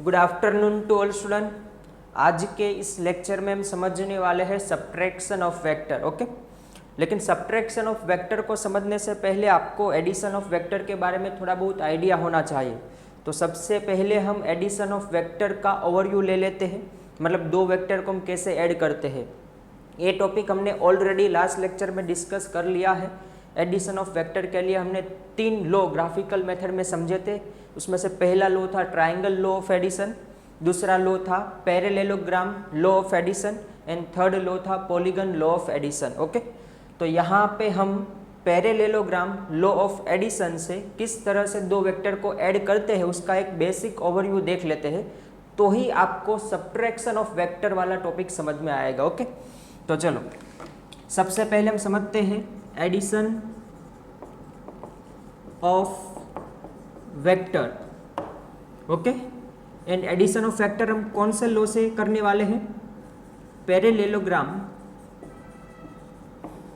Good afternoon to all student. आज के इस लेक्चर में हम समझने वाले हैं सब्ट्रैक्शन ऑफ वेक्टर। ओके, लेकिन सब्ट्रैक्शन ऑफ वेक्टर को समझने से पहले आपको एडिशन ऑफ वेक्टर के बारे में थोड़ा बहुत आइडिया होना चाहिए। तो सबसे पहले हम एडिशन ऑफ वेक्टर का ओवरव्यू ले लेते हैं, मतलब दो वेक्टर को हम कैसे ऐड करते हैं। ये टॉपिक हमने ऑलरेडी लास्ट लेक्चर में डिस्कस कर लिया है। एडिशन ऑफ वेक्टर के लिए हमने 3 लॉ ग्राफिकल मेथड में समझे थे। उसमें से पहला लॉ था ट्रायंगल लॉ ऑफ एडिशन, दूसरा लॉ था parallelogram law of addition and third law था polygon law of addition. Okay, तो यहाँ पे हम पैरेलेलोग्राम लॉ ऑफ एडिशन से किस तरह से दो वेक्टर को ऐड करते हैं उसका एक बेसिक ओवरव्यू देख लेते हैं, तो ही आपको सब्ट्रैक्शन ऑफ वेक्टर वाला टॉपिक समझ में आएगा। ओके, तो चलो सबसे पहले हम समझते हैं addition of vector. Okay, and addition of vector हम कौन से लॉ से करने वाले हैं? Parallelogram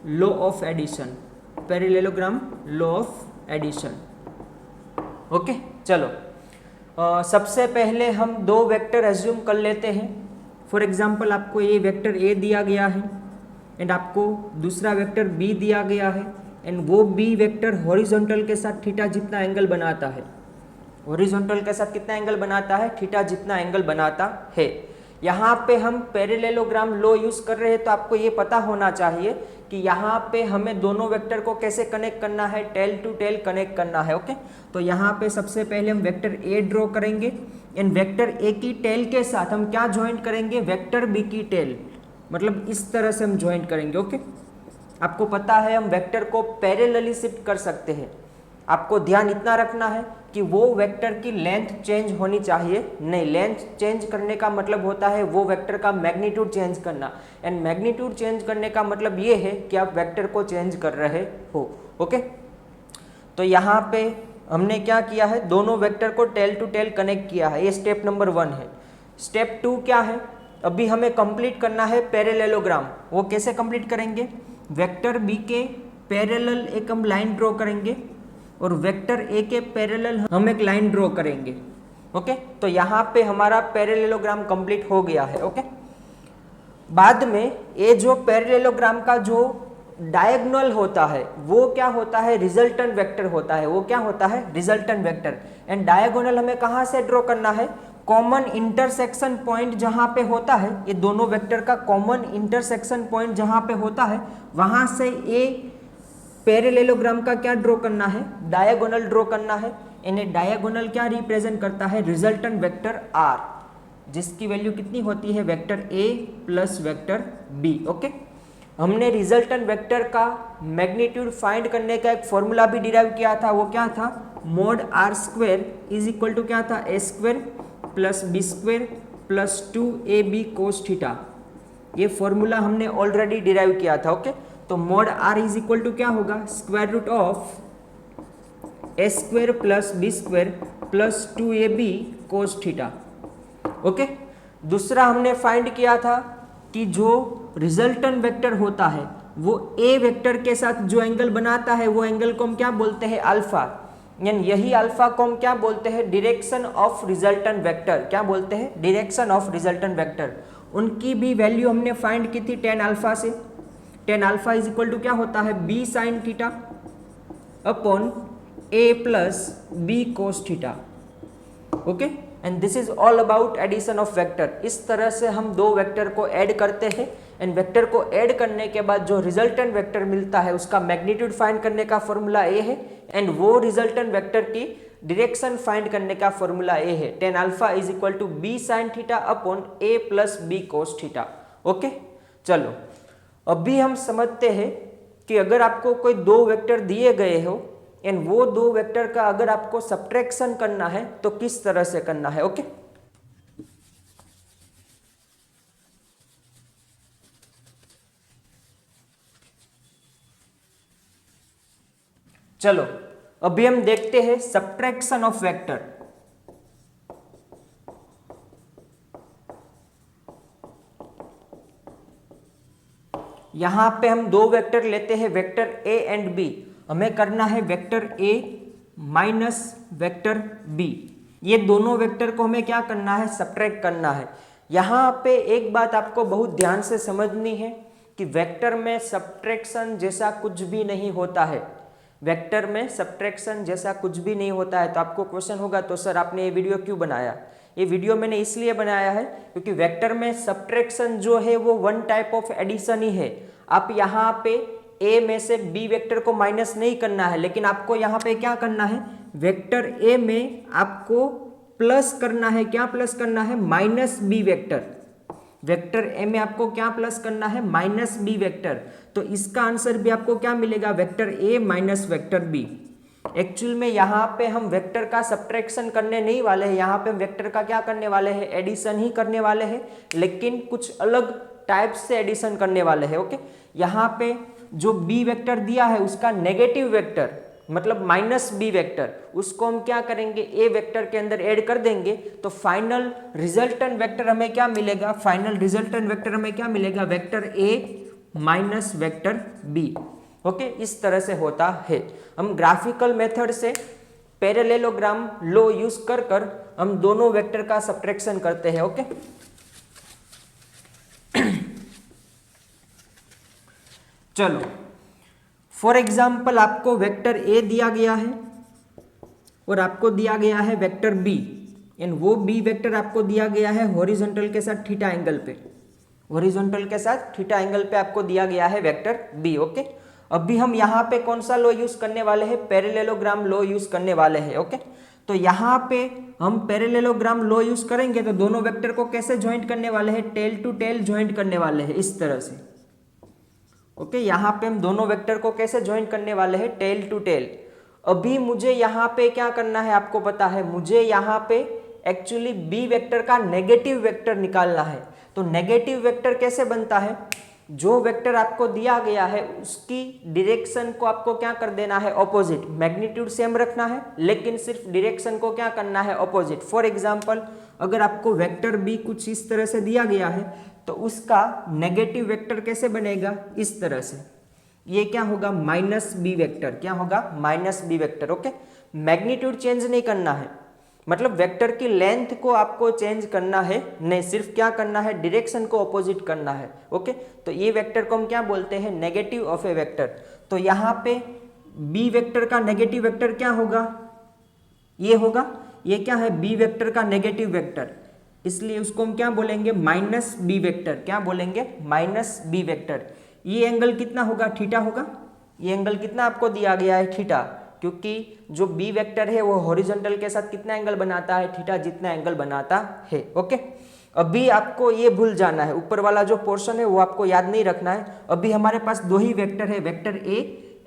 law of addition, parallelogram law of addition. Okay, चलो सबसे पहले हम दो वेक्टर एज्यूम कर लेते हैं। फॉर एग्जाम्पल आपको ये वेक्टर ए दिया गया है एंड आपको दूसरा वेक्टर बी दिया गया है एंड वो बी वेक्टर हॉरिजॉन्टल के साथ थीटा जितना एंगल बनाता है। हॉरिजॉन्टल के साथ कितना एंगल बनाता है? थीटा जितना एंगल बनाता है। यहाँ पे हम पैरेलेलोग्राम लॉ यूज कर रहे हैं, तो आपको ये पता होना चाहिए कि यहाँ पे हमें दोनों वेक्टर को कैसे कनेक्ट करना है, टेल टू टेल कनेक्ट करना है। ओके, तो यहाँ पे सबसे पहले हम वेक्टर ए ड्रॉ करेंगे एंड वेक्टर ए की टेल के साथ हम क्या ज्वाइंट करेंगे? वेक्टर बी की टेल, मतलब इस तरह से हम ज्वाइंट करेंगे। ओके, आपको पता है हम वेक्टर को पैरेलली शिफ्ट कर सकते हैं। आपको ध्यान इतना रखना है कि वो वेक्टर की लेंथ चेंज होनी चाहिए नहीं। लेंथ चेंज करने का मतलब होता है वो वेक्टर का मैग्नीट्यूड चेंज करना, एंड मैग्नीट्यूड चेंज करने का मतलब ये है कि आप वेक्टर को चेंज कर रहे हो। ओके, तो यहाँ पे हमने क्या किया है? दोनों वेक्टर को टेल टू टेल कनेक्ट किया है। ये स्टेप नंबर 1 है। स्टेप 2 क्या है? अभी हमें कंप्लीट करना है पैरेलेलोग्राम। वो कैसे कंप्लीट करेंगे? वेक्टर बी के पैरेलल एक हम लाइन ड्रॉ करेंगे और वेक्टर ए के पैरेलल हम एक लाइन ड्रॉ करेंगे। ओके, तो यहाँ पे हमारा पैरेलेलोग्राम कंप्लीट हो गया है। ओके, बाद में ये जो पैरेलेलोग्राम का जो डायगोनल होता है वो क्या होता है? रिजल्टेंट वेक्टर होता है। वो क्या होता है? Resultant vector. एंड डायगोनल हमें कहाँ से ड्रॉ करना है? कॉमन इंटरसेक्शन पॉइंट जहाँ पे होता है, ये दोनों वेक्टर का कॉमन इंटरसेक्शन पॉइंट जहाँ पे होता है, वहाँ से ये पैरेलेलोग्राम का क्या ड्रॉ करना है? डायगोनल ड्रॉ करना है। इन्हें डायगोनल क्या रिप्रेजेंट करता है? रिजल्टेंट वेक्टर आर, जिसकी वैल्यू कितनी होती है? Vector A plus vector B. Okay, हमने रिजल्टेंट वेक्टर का मैग्नीट्यूड फाइंड करने का एक फॉर्मूला भी डिराइव किया था। वो क्या था? Mod r square is equal to क्या था? A square plus B square plus 2ab cos theta. ये फॉर्मूला हमने ऑलरेडी डिराइव किया था। ओके, तो mod r is equal to क्या होगा? Square root of A square plus B square plus 2ab cos theta. Okay, दूसरा हमने फाइंड किया था कि जो रिजल्टेंट वेक्टर होता है वो ए वेक्टर के साथ जो एंगल बनाता है वो एंगल को हम क्या बोलते हैं? अल्फा। यानी यही अल्फा को हम क्या बोलते हैं? Direction of resultant vector. क्या बोलते हैं? Direction of resultant vector. उनकी भी वैल्यू हमने फाइंड की थी tan अल्फा से। tan alpha is equal to क्या होता है? b sine theta upon a plus b cos theta. Okay, and this is all about addition of vector. इस तरह से हम दो वेक्टर को ऐड करते हैं एंड वेक्टर को ऐड करने के बाद जो रिजल्टेंट वेक्टर मिलता है उसका मैग्नीट्यूड फाइंड करने का फॉर्मूला ए है, एंड वो रिजल्टेंट वेक्टर की डायरेक्शन फाइंड करने का फॉर्मूला ए है। tan alpha is equal to b sine theta upon a plus b cos theta. Okay, चलो अभी हम समझते हैं कि अगर आपको कोई दो वेक्टर दिए गए हो एंड वो दो वेक्टर का अगर आपको सब्ट्रैक्शन करना है तो किस तरह से करना है। ओके, चलो अभी हम देखते हैं सब्ट्रैक्शन ऑफ वेक्टर। यहां पे हम दो वेक्टर लेते हैं, वेक्टर ए एंड बी। हमें करना है vector A minus vector B. ये दोनों वेक्टर को हमें क्या करना है, सब्ट्रैक्ट करना है। यहाँ पे एक बात आपको बहुत ध्यान से समझनी है कि वेक्टर में सब्ट्रैक्शन जैसा कुछ भी नहीं होता है। वेक्टर में सब्ट्रैक्शन जैसा कुछ भी नहीं होता है। तो आपको क्वेश्चन होगा तो सर आपने ये वीडियो क्यों बनाया? ये वीडियो मैंने इसलिए बनाया है क्योंकि वेक्टर में सब्ट्रैक्शन जो है वो वन टाइप ऑफ एडिशन ही है। आप यहाँ पे ए में से बी वेक्टर को माइनस नहीं करना है, लेकिन आपको यहाँ पे क्या करना है, वेक्टर ए में आपको प्लस करना है। क्या प्लस करना है? Minus B vector. Vector A में आपको क्या प्लस करना है? Minus B vector. तो इसका आंसर भी आपको क्या मिलेगा? Vector A minus vector B. Actual में यहाँ पे हम वेक्टर का सब्ट्रैक्शन करने नहीं वाले हैं, यहाँ पे हम वेक्टर का क्या करने वाले हैं? एडिशन ही करने वाले हैं, लेकिन कुछ अलग टाइप से एडिशन करने वाले हैं। ओके, यहाँ पे जो बी वेक्टर दिया है उसका नेगेटिव वेक्टर मतलब माइनस बी वेक्टर, उसको हम क्या करेंगे? ए वेक्टर के अंदर ऐड कर देंगे तो फाइनल रिजल्टेंट वेक्टर हमें क्या मिलेगा? फाइनल रिजल्टेंट वेक्टर हमें क्या मिलेगा? Vector A minus vector B. Okay, इस तरह से होता है। हम ग्राफिकल मेथड से पैरेललोग्राम लॉ यूज कर कर हम दोनों वेक्टर का सब्ट्रैक्शन करते हैं। ओके, चलो फॉर एग्जाम्पल आपको वेक्टर ए दिया गया है और आपको दिया गया है वेक्टर बी, एंड वो बी वेक्टर आपको दिया गया है हॉरिजॉन्टल के साथ थीटा एंगल पे। हॉरिजॉन्टल के साथ थीटा एंगल पे आपको दिया गया है वेक्टर बी। ओके, अभी हम यहाँ पे कौन सा लॉ यूज करने वाले हैं? पैरेललोग्राम लॉ यूज करने वाले हैं। ओके, तो यहाँ पे हम पैरेललोग्राम लॉ यूज करेंगे तो दोनों वेक्टर को कैसे ज्वाइंट करने वाले हैं? टेल टू टेल ज्वाइंट करने वाले हैं, इस तरह से। ओके, यहाँ पे हम दोनों वेक्टर को कैसे ज्वाइंट करने वाले हैं? Tail to tail. अभी मुझे यहाँ पे क्या करना है आपको पता है? मुझे यहाँ पे एक्चुअली बी वेक्टर का नेगेटिव वेक्टर निकालना है। तो नेगेटिव वेक्टर कैसे बनता है? जो वेक्टर आपको दिया गया है उसकी डायरेक्शन को आपको क्या कर देना है? ऑपोजिट। मैग्नीट्यूड सेम रखना है लेकिन सिर्फ डायरेक्शन को क्या करना है? ऑपोजिट। फॉर एग्जांपल अगर आपको वेक्टर बी कुछ इस तरह से दिया गया है तो उसका नेगेटिव वेक्टर कैसे बनेगा? इस तरह से। ये क्या होगा? Minus B vector. क्या होगा? Minus B vector. Okay, magnitude change नहीं करना है, मतलब वेक्टर की लेंथ को आपको चेंज करना है नहीं, सिर्फ क्या करना है? डायरेक्शन को ऑपोजिट करना है। ओके, तो ये वेक्टर को हम क्या बोलते हैं? Negative of A vector. तो यहाँ पे बी वेक्टर का नेगेटिव वेक्टर क्या होगा? ये होगा। ये क्या है? बी वेक्टर का नेगेटिव वेक्टर, इसलिए उसको हम क्या बोलेंगे? Minus B vector. क्या बोलेंगे? Minus B vector. ये एंगल कितना होगा? थीटा होगा। ये एंगल कितना आपको दिया गया है? थीटा, क्योंकि जो बी वेक्टर है वो हॉरिजॉन्टल के साथ कितना एंगल बनाता है? थीटा जितना एंगल बनाता है। ओके, अभी आपको ये भूल जाना है, ऊपर वाला जो पोर्शन है वो आपको याद नहीं रखना है। अभी हमारे पास दो ही वेक्टर है, vector A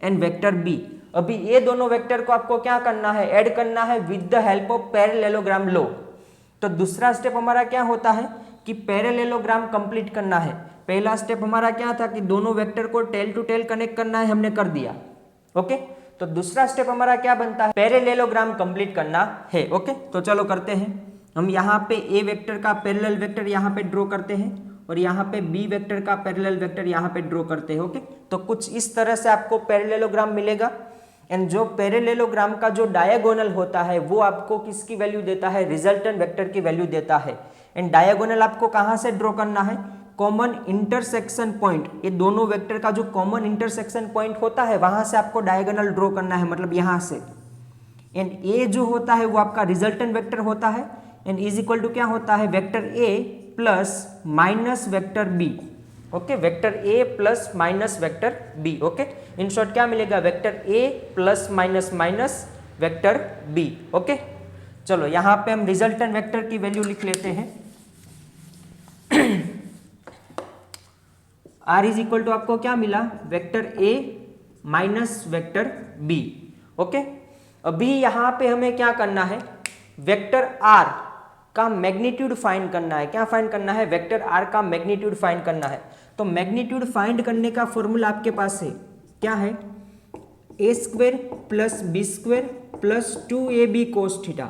and vector B. अभी ये दोनों वेक्टर को आपको क्या करना है? ऐड करना है with the help of parallelogram law. तो दूसरा स्टेप हमारा क्या होता है कि पैरेललोग्राम कंप्लीट करना है। पहला स्टेप हमारा क्या था कि दोनों वेक्टर को टेल टू टेल कनेक्ट करना है, हमने कर दिया। ओके, तो दूसरा स्टेप हमारा क्या बनता है? पैरेललोग्राम कंप्लीट करना है। ओके, तो चलो करते हैं। हम यहाँ पे ए वेक्टर का पैरेलल वेक्टर यहाँ पे ड्रॉ करते हैं और यहाँ पे बी वेक्टर का पैरेलल वेक्टर यहाँ पे ड्रॉ करते हैं। ओके, तो कुछ इस तरह से आपको पैरेललोग्राम मिलेगा। एंड जो पैरेललोग्राम का जो डायगोनल होता है वो आपको किसकी वैल्यू देता है? रिजल्टेंट वेक्टर की वैल्यू देता है। एंड डायगोनल आपको कहाँ से ड्रॉ करना है? Common intersection point. ये दोनों वेक्टर का जो कॉमन इंटरसेक्शन पॉइंट होता है वहां से आपको डायगोनल ड्रॉ करना है, मतलब यहाँ से। एंड ए जो होता है वो आपका रिजल्टेंट वेक्टर होता है एंड इज इक्वल टू क्या होता है? Vector A plus minus vector B. Okay, vector A plus minus vector B. Okay, in short क्या मिलेगा? Vector A plus minus minus vector B. Okay, चलो यहाँ पे हम रिजल्टेंट वेक्टर की वैल्यू लिख लेते हैं। आर इज इक्वल टू आपको क्या मिला? Vector A minus vector B. Okay, अभी यहाँ पे हमें क्या करना है? वेक्टर आर का मैग्नीट्यूड फाइंड करना है। क्या फाइंड करना है? वेक्टर आर का मैग्नीट्यूड फाइंड करना है। तो मैग्नीट्यूड फाइंड करने का फॉर्मूला आपके पास है, क्या है? A square plus b square plus 2ab cos theta.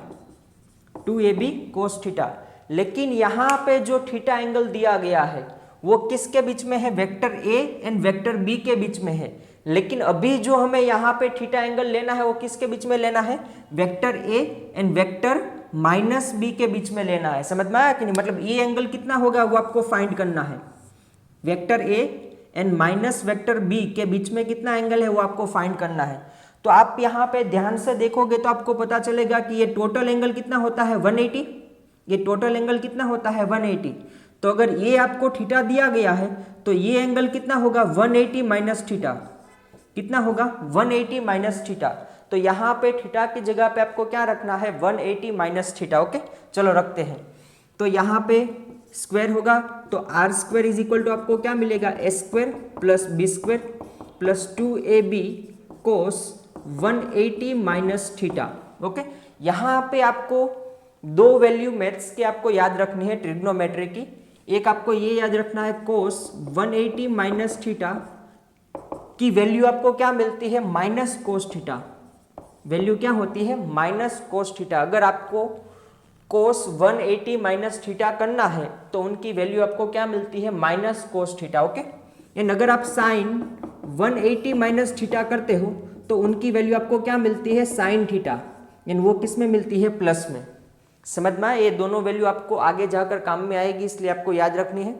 2ab cos theta. लेकिन यहाँ पे जो थीटा एंगल दिया गया है वो किसके बीच में है? Vector A and vector B के बीच में है। लेकिन अभी जो हमें यहाँ पे थीटा एंगल लेना है वो किसके बीच में लेना है? Vector A and vector minus B के बीच में लेना है। समझ में आया कि नहीं? मतलब ये एंगल कितना होगा वो आपको फाइंड करना है। Vector A and minus vector B के बीच में कितना एंगल है वो आपको फाइंड करना है। तो आप यहाँ पे ध्यान से देखोगे तो आपको पता चलेगा कि ये टोटल एंगल कितना होता है 180। ये टोटल एंगल कितना होता है 180। तो अगर ये आपको थीटा दिया गया है तो ये एंगल कितना होगा 180 माइनस थीटा। कितना होगा 180 माइनस थीटा। तो यहाँ पे थीटा की जगह पे आपको क्या रखना है 180 माइनस थीटा। ओके चलो रखते हैं। तो यहाँ पे स्क्वायर होगा तो r square is equal to आपको क्या मिलेगा a square plus B square plus 2ab कोस 180 माइनस थीटा। ओके यहाँ पे आपको दो वैल्यू मैथ्स के आपको याद रखनी है ट्रिग्नोमेट्री की। एक आपको ये याद रखना है कोस 180 माइनस थीटा की वैल्यू आपको क्या मिलती है माइनस कोस थीटा। वैल्यू क्या होती है माइनस कोस थीटा। अगर आपको कोस 180 माइनस थीटा करना है तो उनकी वैल्यू आपको क्या मिलती है minus cos theta. Okay and अगर आप साइन 180 माइनस थीटा करते हो तो उनकी वैल्यू आपको क्या मिलती है साइन थीटा। एंड वो किस में मिलती है प्लस में। समझ में आए? ये दोनों वैल्यू आपको आगे जाकर काम में आएगी, इसलिए आपको याद रखनी है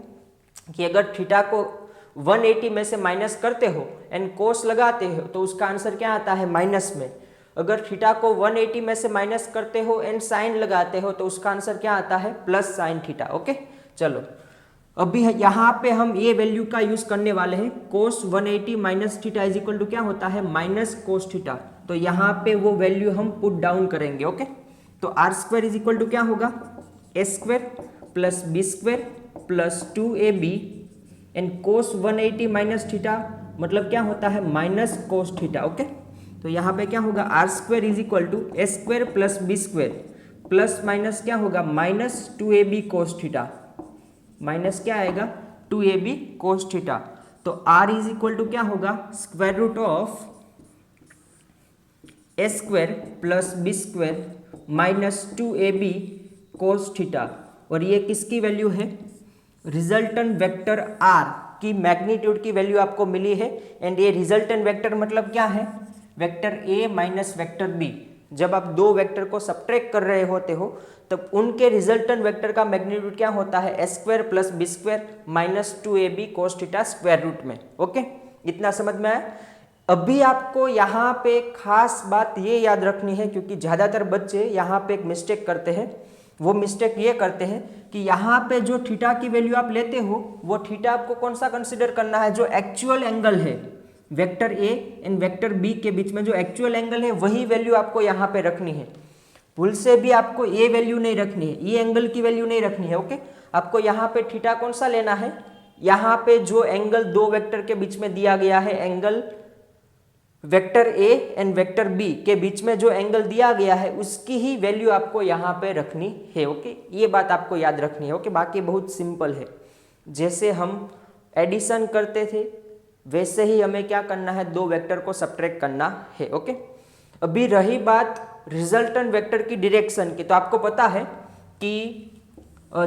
कि अगर थीटा को 180 में से माइनस करते हो एंड कोस लगाते हो तो उसका आंसर क्या आता है माइनस में। अगर थीटा को 180 में से माइनस करते हो एंड साइन लगाते हो तो उसका आंसर क्या आता है प्लस साइन थीटा। ओके चलो अभी यहाँ पे हम ये वैल्यू का यूज करने वाले हैं। Cos 180 minus theta is equal to क्या होता है माइनस कोस थीटा। तो यहाँ पे वो वैल्यू हम पुट डाउन करेंगे। ओके तो r square is equal to क्या होगा a square plus B square plus 2ab and cos 180 minus theta मतलब क्या होता है माइनस कोस थीटा। ओके तो यहाँ पे क्या होगा R square is equal to A square plus B square plus minus क्या होगा minus 2ab cos theta. Minus क्या आएगा 2ab कोस थीटा। तो r इज इक्वल टू क्या होगा square root of A square plus B square minus 2ab cos theta. और ये किसकी वैल्यू है रिजल्टेंट वेक्टर r की मैग्नीट्यूड की वैल्यू आपको मिली है। एंड ये रिजल्टेंट वेक्टर मतलब क्या है vector a minus vector b। जब आप दो वेक्टर को सब्ट्रैक्ट कर रहे होते हो तब उनके रिजल्टेंट वेक्टर का मैग्नीट्यूड क्या होता है a square plus B square minus 2ab cos theta square root में। ओके इतना समझ में आया? अभी आपको यहाँ पे खास बात ये याद रखनी है क्योंकि ज़्यादातर बच्चे यहाँ पे एक मिस्टेक करते हैं। वो मिस्टेक ये करते हैं कि यहाँ पे जो थीटा की वैल्यू आप लेते हो वो थीटा आपको कौन सा कंसिडर करना है जो एक्चुअल एंगल है vector A and vector B के बीच में जो एक्चुअल एंगल है वही वैल्यू आपको यहाँ पे रखनी है। भूल से भी आपको ये वैल्यू नहीं रखनी है, ये एंगल की वैल्यू नहीं रखनी है। ओके आपको यहाँ पे थीटा कौन सा लेना है यहाँ पे जो एंगल दो वेक्टर के बीच में दिया गया है angle vector A and vector B के बीच में जो एंगल दिया गया है उसकी ही वैल्यू आपको यहाँ पे रखनी है। ओके ये बात आपको याद रखनी है। ओके बाकी बहुत सिंपल है, जैसे हम एडिशन करते थे वैसे ही हमें क्या करना है दो वेक्टर को सब्ट्रैक्ट करना है। ओके अभी रही बात रिजल्टेंट वेक्टर की डायरेक्शन की, तो आपको पता है कि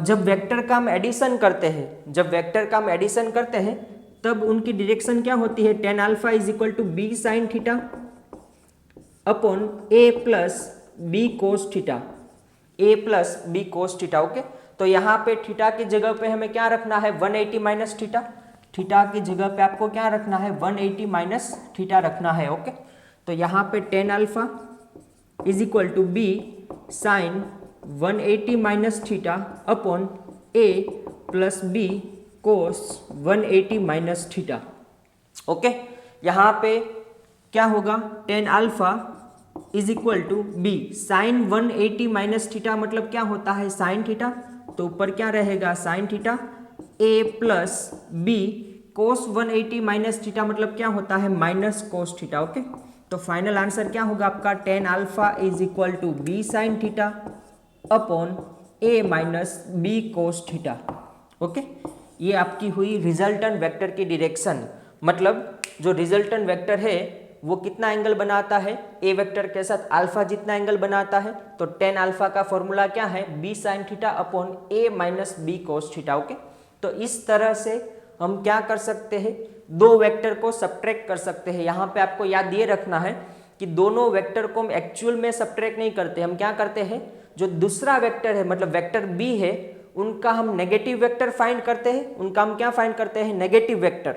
जब वेक्टर का हम एडिशन करते हैं तब उनकी डायरेक्शन क्या होती है tan alpha is equal to B sine theta upon a plus B cos theta. Okay तो यहाँ पे थीटा की जगह पे हमें क्या रखना है 180 माइनस थीटा। थीटा की जगह पे आपको क्या रखना है 180 माइनस थीटा रखना है। ओके तो यहाँ पे tan alpha is equal to B sine 180 minus theta upon a plus B cos 180 minus theta. Okay यहाँ पे क्या होगा tan alpha is equal to B sine 180 minus theta मतलब क्या होता है साइन थीटा। तो ऊपर क्या रहेगा sine theta a plus B cos 180 minus theta मतलब क्या होता है माइनस कोस थीटा। ओके तो फाइनल आंसर क्या होगा आपका tan alpha is equal to B sine theta upon a minus B cos theta. Okay ये आपकी हुई रिजल्टेंट वेक्टर की डायरेक्शन। मतलब जो रिजल्टेंट वेक्टर है वो कितना एंगल बनाता है ए वेक्टर के साथ अल्फा जितना एंगल बनाता है। तो tan अल्फा का फॉर्मूला क्या है B sine theta upon a minus B cos theta. Okay तो इस तरह से हम क्या कर सकते हैं दो वेक्टर को सब्ट्रैक्ट कर सकते हैं। यहाँ पे आपको याद ये रखना है कि दोनों वेक्टर को हम एक्चुअल में सब्ट्रैक्ट नहीं करते, हम क्या करते हैं, जो दूसरा वेक्टर है मतलब वेक्टर बी है उनका हम नेगेटिव वेक्टर फाइंड करते हैं, उनका हम क्या फाइंड करते हैं, नेगेटिव वेक्टर।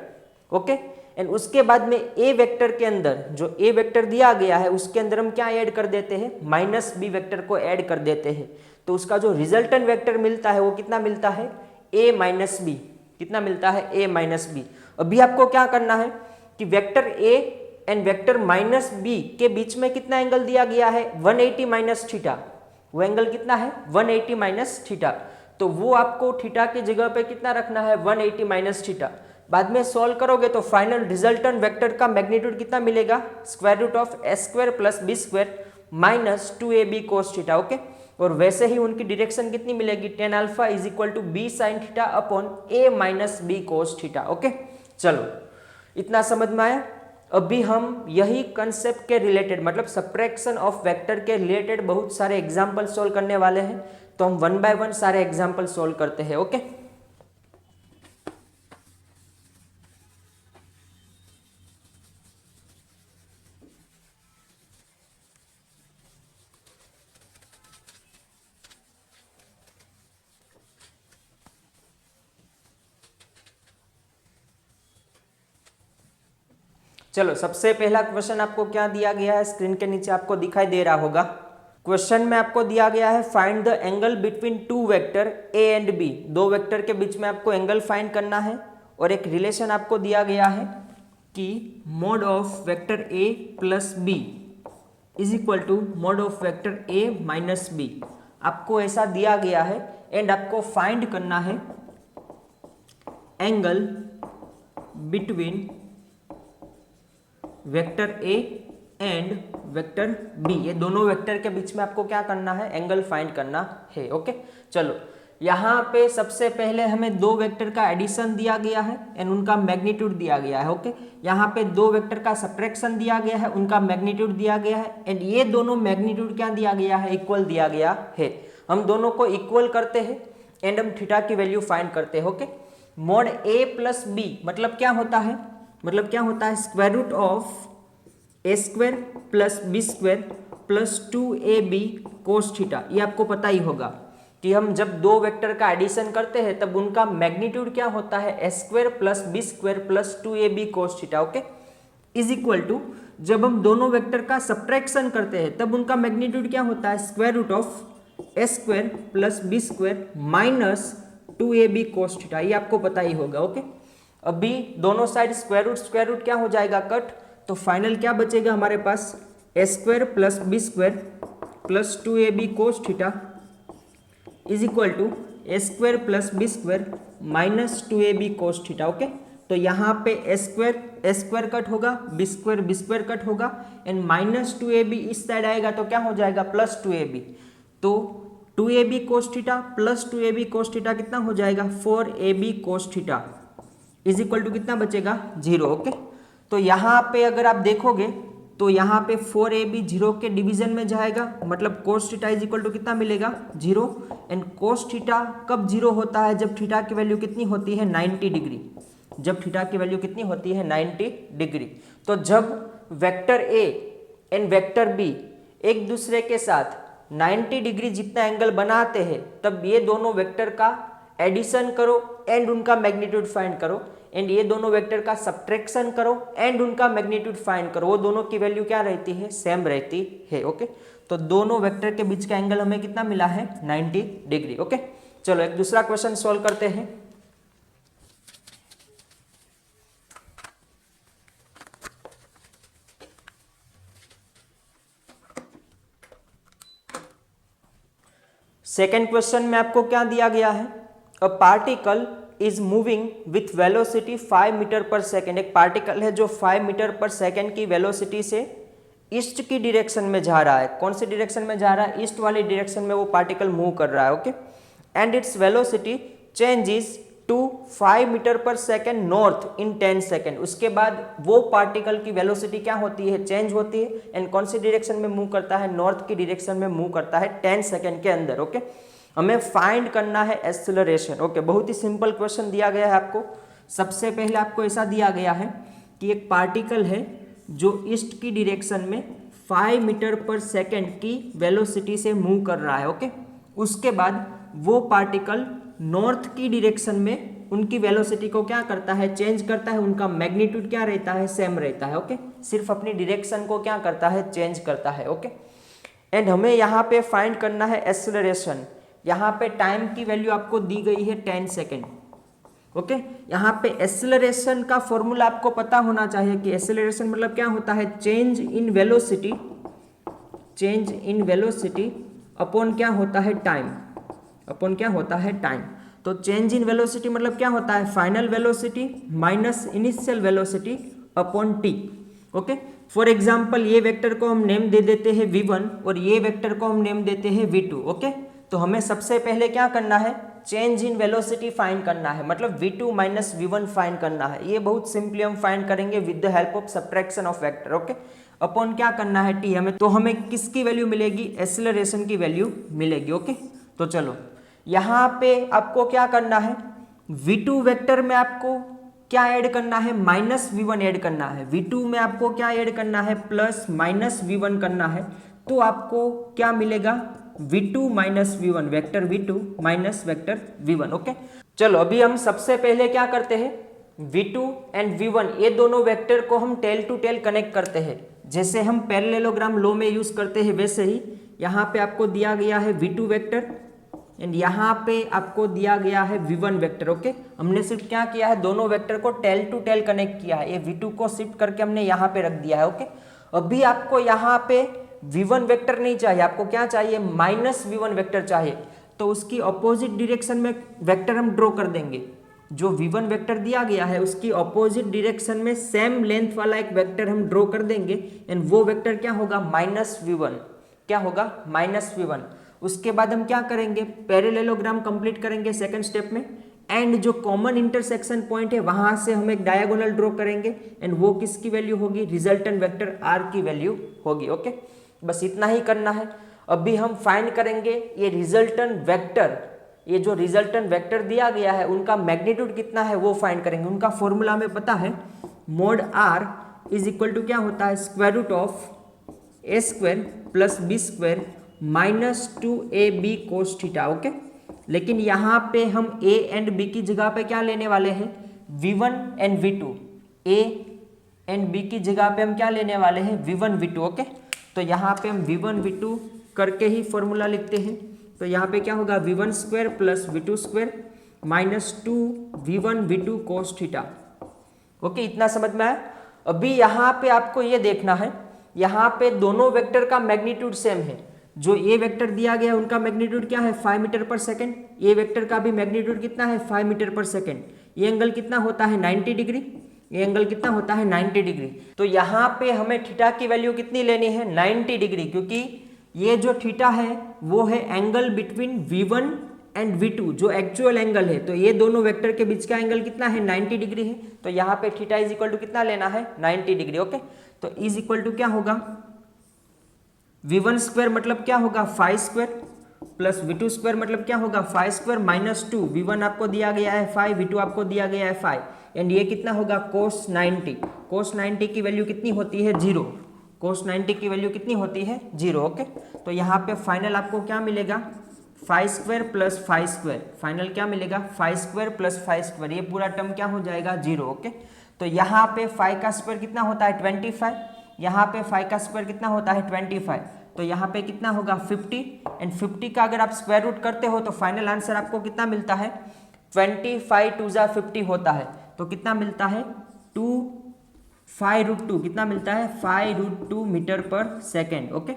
ओके, एंड उसके बाद में ए वेक्टर के अंदर जो ए वेक्टर दिया गया है उसके अंदर हम क्या ऐड कर देते हैं, माइनस बी वेक्टर को ऐड कर देते हैं। तो उसका जो रिजल्टेंट वेक्टर मिलता है वो कितना मिलता है, ए माइनस बी। कितना मिलता है, ए माइनस बी। अभी आपको क्या करना है कि vector A and vector minus B के बीच में कितना एंगल दिया गया है, 180 माइनस थीटा। वो एंगल कितना है, 180 माइनस थीटा। तो वो आपको थीटा की जगह पे कितना रखना है, 180 माइनस थीटा। बाद में सॉल्व करोगे तो फाइनल रिजल्टेंट वेक्टर का मैग्नीट्यूड कितना मिलेगा, square root of A square plus B square minus 2ab cos theta. Okay, और वैसे ही उनकी डायरेक्शन कितनी मिलेगी, tan alpha is equal to B sine theta upon a minus B cos theta. Okay, चलो इतना समझ में आया। अभी हम यही कंसेप्ट के रिलेटेड मतलब सब्ट्रैक्शन ऑफ वेक्टर के रिलेटेड बहुत सारे एग्जाम्पल सोल्व करने वाले हैं, तो हम 1 बाय 1 सारे एग्जाम्पल सोल्व करते हैं। ओके, चलो सबसे पहला क्वेश्चन आपको क्या दिया गया है, स्क्रीन के नीचे आपको दिखाई दे रहा होगा। क्वेश्चन में आपको दिया गया है find the angle between two vector A and B. दो वेक्टर के बीच में आपको एंगल फाइंड करना है और एक रिलेशन आपको दिया गया है कि mod of vector A plus B is equal to mod of vector A minus B. आपको ऐसा दिया गया है एंड आपको फाइंड करना है angle between vector A and vector B. ये दोनों वेक्टर के बीच में आपको क्या करना है, एंगल फाइंड करना है। ओके, चलो यहाँ पे सबसे पहले हमें दो वेक्टर का एडिशन दिया गया है एंड उनका मैग्नीट्यूड दिया गया है। ओके, यहाँ पे दो वेक्टर का सब्ट्रैक्शन दिया गया है, उनका मैग्नीट्यूड दिया गया है एंड ये दोनों मैग्नीट्यूड क्या दिया गया है, इक्वल दिया गया है। हम दोनों को इक्वल करते हैं एंड हम थीटा की वैल्यू फाइंड करते हैं। Okay, mod A plus B मतलब क्या होता है, मतलब क्या होता है, square root of A square plus B square plus 2ab cos theta. ये आपको पता ही होगा कि हम जब दो वेक्टर का एडिशन करते हैं तब उनका मैग्नीट्यूड क्या होता है, a square plus B square plus 2ab cos theta. Okay, is equal to जब हम दोनों वेक्टर का सब्ट्रैक्शन करते हैं तब उनका मैग्नीट्यूड क्या होता है, square root of A square plus B square minus 2ab cos theta. ये आपको पता ही होगा। ओके, अभी दोनों साइड स्क्वायर रूट क्या हो जाएगा, कट। तो फाइनल क्या बचेगा हमारे पास, a square plus B square plus 2ab cos theta is equal to A square plus B square minus 2ab cos theta. Okay, तो यहाँ पे ए स्क्वायर कट होगा, बी स्क्वायर कट होगा एंड माइनस 2ab इस side आएगा तो क्या हो जाएगा, प्लस 2ab। तो 2ab cos theta plus 2ab cos theta कितना हो जाएगा, 4ab cos theta is equal to कितना बचेगा, 0। ओके, तो यहाँ पे अगर आप देखोगे तो यहाँ पे 4ab 0 के डिवीजन में जाएगा, मतलब cos theta is equal to कितना मिलेगा, 0। एंड कोस थीटा कब 0 होता है, जब थीटा की वैल्यू कितनी होती है, 90 डिग्री। जब थीटा की वैल्यू कितनी होती है, 90 डिग्री। तो जब vector A and vector B एक दूसरे के साथ 90 डिग्री जितना एंगल बनाते हैं तब ये दोनों वेक्टर का एडिशन करो एंड उनका मैग्नीट्यूड फाइंड करो एंड ये दोनों वेक्टर का सब्ट्रैक्शन करो एंड उनका मैग्नीट्यूड फाइंड करो। वो दोनों की वैल्यू क्या रहती है, सेम रहती है। ओके, तो दोनों वेक्टर के बीच का एंगल हमें कितना मिला है, 90 डिग्री। ओके, चलो एक दूसरा क्वेश्चन सॉल्व करते हैं। सेकेंड क्वेश्चन में आपको क्या दिया गया है, a particle is moving with velocity 5 metre per second. एक पार्टिकल है जो 5 मीटर पर सेकेंड की वेलोसिटी से ईस्ट की डायरेक्शन में जा रहा है। कौन सी डायरेक्शन में जा रहा है, ईस्ट वाली डायरेक्शन में वो पार्टिकल मूव कर रहा है। Okay, and its velocity changes to 5 metre per second north in 10 second. उसके बाद वो पार्टिकल की वेलोसिटी क्या होती है, चेंज होती है एंड कौन सी डायरेक्शन में मूव करता है, नॉर्थ की डायरेक्शन में मूव करता है 10 सेकेंड के अंदर। ओके, हमें फाइंड करना है एक्सेलरेशन। ओके, बहुत ही सिंपल क्वेश्चन दिया गया है आपको। सबसे पहले आपको ऐसा दिया गया है कि एक पार्टिकल है जो ईस्ट की डायरेक्शन में 5 मीटर पर सेकेंड की वेलोसिटी से मूव कर रहा है। ओके, उसके बाद वो पार्टिकल नॉर्थ की डायरेक्शन में उनकी वेलोसिटी को क्या करता है, चेंज करता है, उनका मैग्नीट्यूड क्या रहता है, सेम रहता है। ओके, सिर्फ अपनी डायरेक्शन को क्या करता है, चेंज करता है। ओके, एंड हमें यहाँ पे फाइंड करना है एक्सेलरेशन। यहाँ पे टाइम की वैल्यू आपको दी गई है 10 सेकेंड। ओके, यहाँ पे एक्सेलरेशन का फॉर्मूला आपको पता होना चाहिए कि एक्सेलरेशन मतलब क्या होता है, change in velocity, change in velocity upon क्या होता है, टाइम, अपॉन क्या होता है, टाइम। तो चेंज इन वेलोसिटी मतलब क्या होता है, final velocity minus initial velocity upon T. Okay, for example ये वेक्टर को हम नेम दे देते हैं v1 और ये वेक्टर को हम नेम देते हैं v2। ओके, तो हमें सबसे पहले क्या करना है, चेंज इन वेलोसिटी फाइंड करना है, मतलब v2 माइनस v1 फाइंड करना है। ये बहुत सिंपली हम फाइंड करेंगे with the help of subtraction of vector. Okay, upon क्या करना है, टी हमें, तो हमें किसकी वैल्यू मिलेगी, एक्सेलरेशन की वैल्यू मिलेगी। ओके, तो चलो यहाँ पे आपको क्या करना है, v2 वेक्टर में आपको क्या ऐड करना है, माइनस v1 ऐड करना है। v2 में आपको क्या ऐड करना है, प्लस माइनस v1 करना है। तो आपको क्या मिलेगा, v2 minus v1, vector v2 minus vector v1। Okay, चलो अभी हम सबसे पहले क्या करते हैं, v2 एंड v1 ये दोनों वेक्टर को हम टेल टू टेल कनेक्ट करते हैं। जैसे हम पैरेललोग्राम लॉ में यूज करते हैं वैसे ही यहाँ पे आपको दिया गया है v2 वेक्टर एंड यहाँ पे आपको दिया गया है v1 वेक्टर। ओके, हमने सिर्फ क्या किया है, दोनों वेक्टर को टेल टू टेल कनेक्ट किया है। ये v2 को शिफ्ट करके हमने यहाँ पे रख दिया है। ओके, अभी आपको यहाँ पे v1 वेक्टर नहीं चाहिए, आपको क्या चाहिए, माइनस v1 वेक्टर चाहिए। तो उसकी अपोजिट डायरेक्शन में वेक्टर हम ड्रॉ कर देंगे। जो v1 वेक्टर दिया गया है उसकी अपोजिट डायरेक्शन में सेम लेंथ वाला एक वेक्टर हम ड्रॉ कर देंगे एंड वो वेक्टर क्या होगा, माइनस v1, क्या होगा, माइनस v1। उसके बाद हम क्या करेंगे, पैरेललोग्राम कंप्लीट करेंगे सेकंड स्टेप में एंड जो कॉमन इंटरसेक्शन पॉइंट है वहां से हम एक डायगोनल ड्रॉ करेंगे एंड वो किसकी वैल्यू होगी, रिजल्टेंट वेक्टर r की वैल्यू होगी। ओके, बस इतना ही करना है। अभी हम फाइंड करेंगे ये रिजल्टेंट वेक्टर, ये जो रिजल्टेंट वेक्टर दिया गया है उनका मैग्नीट्यूड कितना है वो फाइंड करेंगे। उनका फॉर्मूला हमें पता है, mod r is equal to क्या होता है, square root of a square plus b square minus 2ab cos theta. Okay, लेकिन यहाँ पे हम a एंड b की जगह पे क्या लेने वाले हैं, v1 and v2, a and b की जगह पे हम क्या लेने वाले हैं, v1 v2। ओके, तो यहाँ पे हम v1 v2 करके ही फॉर्मूला लिखते हैं। तो यहाँ पे क्या होगा, v1 square plus v2 square minus 2v1 v2 cos theta. Okay, इतना समझ में आया। अभी यहाँ पे आपको ये देखना है, यहाँ पे दोनों वेक्टर का मैग्नीट्यूड सेम है। जो ए वेक्टर दिया गया उनका मैग्नीट्यूड क्या है, 5 मीटर पर सेकेंड। ए वेक्टर का भी मैग्नीट्यूड कितना है, 5 मीटर पर सेकेंड। ये एंगल कितना होता है, 90 डिग्री। ये एंगल कितना होता है, 90 डिग्री। तो यहाँ पे हमें थीटा की वैल्यू कितनी लेनी है, 90 डिग्री, क्योंकि ये जो थीटा है वो है angle between v1 and v2, जो एक्चुअल एंगल है। तो ये दोनों वेक्टर के बीच का एंगल कितना है, 90 डिग्री है। तो यहाँ पे थीटा इज इक्वल टू कितना लेना है, 90 डिग्री। ओके, तो इज इक्वल टू क्या होगा, v1 स्क्वायर मतलब क्या होगा, 5 स्क्वायर प्लस v2 स्क्वायर मतलब क्या होगा, 5 स्क्वायर माइनस 2। v1 आपको दिया गया है 5, v2 आपको दिया गया है 5 एंड ये कितना होगा, कोस 90। कोस 90 की वैल्यू कितनी होती है, 0। कोस 90 की वैल्यू कितनी होती है, 0। ओके, तो यहाँ पे फाइनल आपको क्या मिलेगा, 5 स्क्वायर प्लस 5 स्क्वायर, फाइनल क्या मिलेगा, 5 स्क्वायर प्लस 5 स्क्वायर, ये पूरा टर्म क्या हो जाएगा, 0। ओके, तो यहाँ पे 5 का स्क्वायर कितना होता है, 25। यहाँ पे 5 का स्क्वायर कितना होता है, 25। तो यहाँ पे कितना होगा, 50 एंड 50 का अगर आप स्क्वायर रूट करते हो तो फाइनल आंसर आपको कितना मिलता है, 25 2 जा 50 होता है। तो कितना मिलता है, 5√2 कितना मिलता है, 5√2 metre per second. Okay,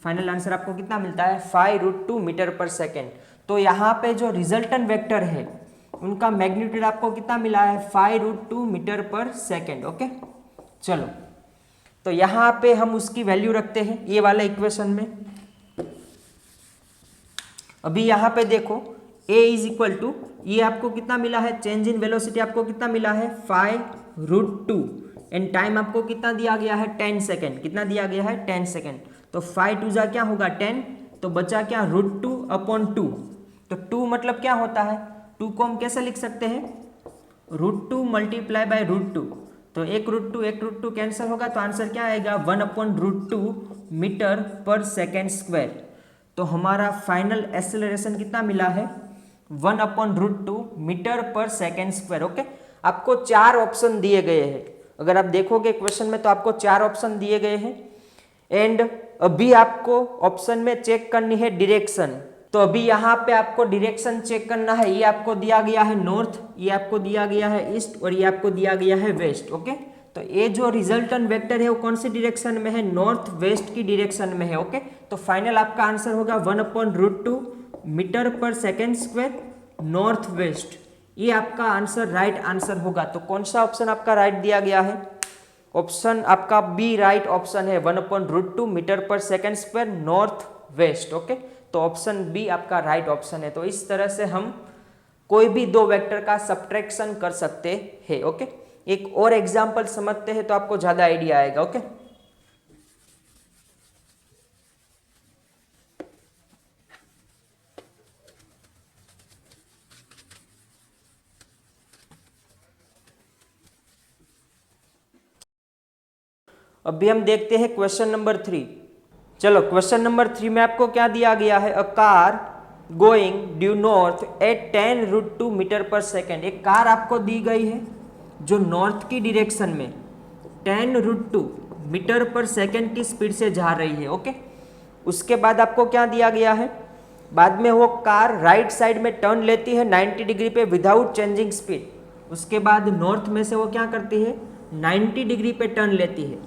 final answer आपको कितना मिलता है, 5√2 मीटर पर सेकेंड। तो यहाँ पे जो रिजल्टेंट वेक्टर है उनका मैग्नीट्यूड आपको कितना मिला है, 5√2 मीटर पर सेकेंड। ओके, चलो तो यहाँ पे हम उसकी वैल्यू रखते हैं ये वाला इक्वेशन में। अभी यहाँ पे देखो a इज इक्वल टू, ये आपको कितना मिला है, चेंज इन वेलोसिटी आपको कितना मिला है, 5√2 एंड टाइम आपको कितना दिया गया है, 10 सेकेंड। कितना दिया गया है, 10 सेकेंड। तो 5 2 जा क्या होगा, 10, तो बचा क्या, √2/2। तो 2 मतलब क्या होता है, 2 को हम कैसे लिख सकते हैं, √2 मल्टीप्लाई बाय √2। तो एक रूट टू कैंसिल होगा, तो आंसर क्या आएगा 1/√2 मीटर पर सेकेंड स्क्वायर। तो हमारा फाइनल एक्सेलरेशन कितना मिला है 1/√2 metre per second square. Okay, आपको 4 ऑप्शन दिए गए हैं। अगर आप देखोगे क्वेश्चन में तो आपको 4 ऑप्शन दिए गए हैं एंड अभी आपको ऑप्शन में चेक करनी है डायरेक्शन। तो अभी यहाँ पे आपको डायरेक्शन चेक करना है। ये आपको दिया गया है नॉर्थ, ये आपको दिया गया है ईस्ट और ये आपको दिया गया है वेस्ट। ओके, तो ये जो रिजल्टेंट वेक्टर है वो कौन सी डायरेक्शन में है, नॉर्थ वेस्ट की डायरेक्शन में है। ओके, तो फाइनल आपका आंसर होगा 1/√2 metre per second square north west. ये आपका आंसर राइट आंसर होगा। तो कौन सा ऑप्शन आपका राइट दिया गया है, ऑप्शन आपका बी राइट ऑप्शन है 1/√2 metre per second square north west. Okay, तो ऑप्शन बी आपका राइट ऑप्शन है। तो इस तरह से हम कोई भी दो वेक्टर का सब्ट्रैक्शन कर सकते हैं। ओके, एक और एग्जांपल समझते हैं तो आपको ज्यादा आइडिया आएगा। ओके, अभी हम देखते हैं क्वेश्चन नंबर 3। चलो, क्वेश्चन नंबर 3 में आपको क्या दिया गया है, a car going due north at 10√2 metre per second. एक कार आपको दी गई है जो नॉर्थ की डायरेक्शन में 10√2 मीटर पर सेकेंड की स्पीड से जा रही है। ओके, उसके बाद आपको क्या दिया गया है, बाद में वो कार राइट साइड में टर्न लेती है 90 डिग्री पे विदाउट चेंजिंग स्पीड। उसके बाद नॉर्थ में से वो क्या करती है 90 डिग्री पे टर्न लेती है,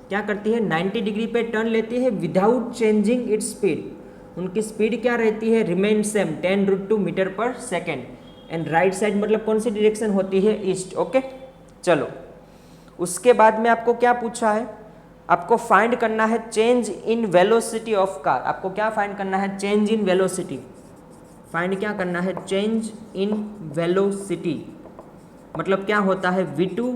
क्या करती है 90 डिग्री पे टर्न लेती है विदाउट चेंजिंग इट्स स्पीड। उनकी स्पीड क्या रहती है, remain same 10√2 metre per second and right side मतलब कौन सी डायरेक्शन होती है, ईस्ट। ओके, चलो, उसके बाद में आपको क्या पूछा है, आपको फाइंड करना है change in velocity of car. आपको क्या फाइंड करना है, चेंज इन वेलोसिटी। फाइंड क्या करना है, चेंज इन वेलोसिटी मतलब क्या होता है v2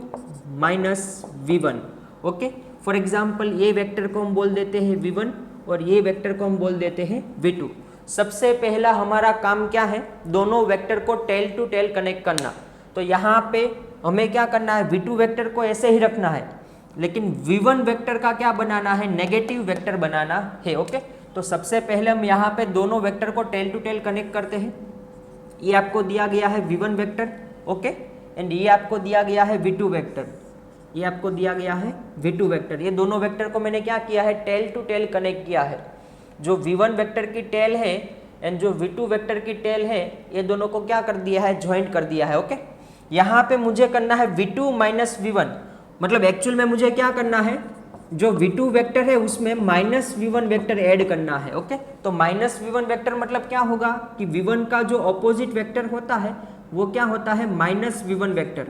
minus v1। Okay, for example ये वेक्टर को हम बोल देते हैं v1 और ये वेक्टर को हम बोल देते हैं v2। सबसे पहला हमारा काम क्या है, दोनों वेक्टर को टेल टू टेल कनेक्ट करना। तो यहाँ पे हमें क्या करना है, v2 वेक्टर को ऐसे ही रखना है, लेकिन v1 वेक्टर का क्या बनाना है, नेगेटिव वेक्टर बनाना है। ओके, तो सबसे पहले हम यहाँ पे दोनों वेक्टर को टेल टू टेल कनेक्ट करते हैं। ये आपको दिया गया है v1 वेक्टर, ओके, एंड ये आपको दिया गया है v2 वेक्टर, ये आपको दिया गया है v2 वेक्टर। ये दोनों वेक्टर को मैंने क्या किया है, टेल टू टेल कनेक्ट किया है। जो v1 वेक्टर की टेल है एंड जो v2 वेक्टर की टेल है, ये दोनों को क्या कर दिया है, ज्वाइंट कर दिया है। ओके, यहाँ पे मुझे करना है v2 माइनस v1, मतलब एक्चुअल में मुझे क्या करना है, जो v2 वेक्टर है उसमें माइनस v1 वेक्टर ऐड करना है। ओके, तो माइनस v1 वेक्टर मतलब क्या होगा कि v1 का जो ऑपोजिट वेक्टर होता है वो क्या होता है, माइनस v1 वेक्टर।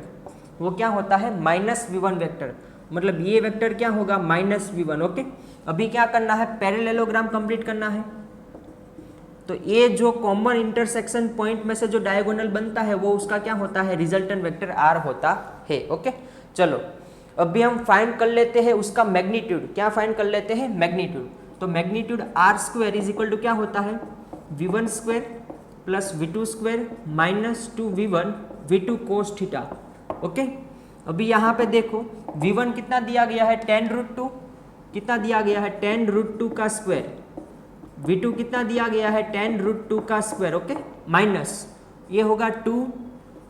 वो क्या होता है, माइनस v1 वेक्टर, मतलब ये वेक्टर क्या होगा, माइनस v1। ओके, अभी क्या करना है, पैरेललोग्राम कंप्लीट करना है। तो ये जो कॉमन इंटरसेक्शन पॉइंट में से जो डायगोनल बनता है वो उसका क्या होता है, रिजल्टेंट वेक्टर r होता है। ओके, चलो अभी हम फाइंड कर लेते हैं उसका मैग्नीट्यूड। क्या फाइंड कर लेते हैं, मैग्नीट्यूड। तो magnitude r square is equal to क्या होता है, v1 square plus v2 square minus 2v1 v2 cos theta. Okay, अभी यहाँ पे देखो v1 कितना दिया गया है, 10√2, कितना दिया गया है, 10√2 का स्क्वायर। v2 कितना दिया गया है, 10√2 का स्क्वायर। ओके, माइनस ये होगा 2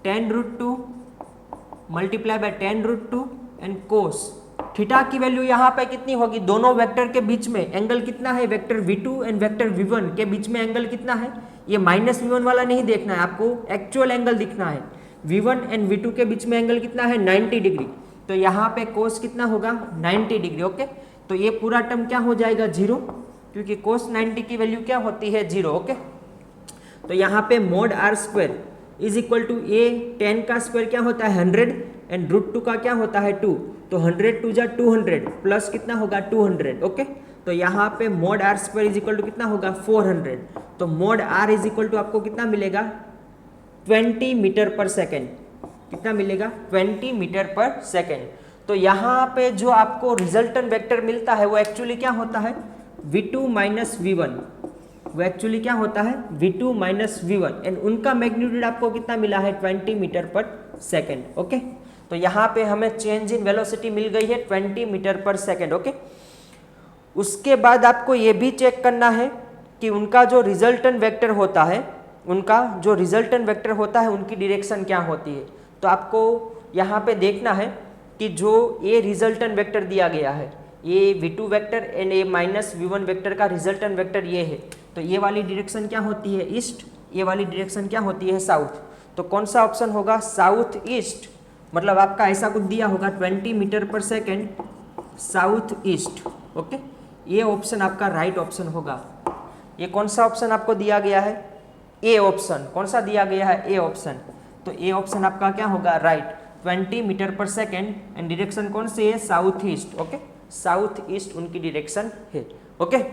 10√2 multiply by 10√2 and cos theta की वैल्यू यहाँ पे कितनी होगी, दोनों वेक्टर के बीच में एंगल कितना है, vector v2 and vector v1 के बीच में एंगल कितना है, ये माइनस v1 वाला नहीं देखना है, आपको एक्चुअल एंगल दिखना है। v1 एंड v2 के बीच में एंगल कितना है, 90 डिग्री। तो यहाँ पे कोस कितना होगा, 90 डिग्री। ओके, तो ये पूरा टर्म क्या हो जाएगा, 0, क्योंकि कोस 90 की वैल्यू क्या होती है, 0। ओके, तो यहाँ पे mod r square is equal to a 10 का स्क्वायर क्या होता है, 100 एंड √2 का क्या होता है, 2। तो 100 2 जा 200 प्लस कितना होगा, 200। ओके, तो यहाँ पे mod r square is equal to कितना होगा, 400। तो mod r is equal to आपको कितना मिलेगा, 20 मीटर पर सेकेंड। कितना मिलेगा, 20 मीटर पर सेकेंड। तो यहाँ पे जो आपको रिजल्टेंट वेक्टर मिलता है वो एक्चुअली क्या होता है, v2 माइनस v1। वो एक्चुअली क्या होता है, v2 माइनस v1 एंड उनका मैग्नीट्यूड आपको कितना मिला है, 20 मीटर पर सेकेंड। ओके, तो यहाँ पे हमें चेंज इन वेलोसिटी मिल गई है 20 मीटर पर सेकेंड। ओके, उसके बाद आपको ये भी चेक करना है कि उनका जो रिजल्टेंट वेक्टर होता है, उनकी डायरेक्शन क्या होती है। तो आपको यहाँ पे देखना है कि जो ये रिजल्टेंट वेक्टर दिया गया है, ये v2 वेक्टर एंड ये माइनस v1 वेक्टर का रिजल्टेंट वेक्टर ये है, तो ये वाली डायरेक्शन क्या होती है, ईस्ट, ये वाली डायरेक्शन क्या होती है, साउथ। तो कौन सा ऑप्शन होगा, साउथ ईस्ट, मतलब आपका ऐसा कुछ दिया होगा 20 metre per second south east. Okay, ये ऑप्शन आपका राइट ऑप्शन होगा। ये कौन सा ऑप्शन आपको दिया गया है, ए ऑप्शन। कौन सा दिया गया है, ए ऑप्शन। तो ए ऑप्शन आपका क्या होगा, right, 20 metre per second and direction कौन सी है, south east. Okay, south east उनकी डायरेक्शन है। ओके,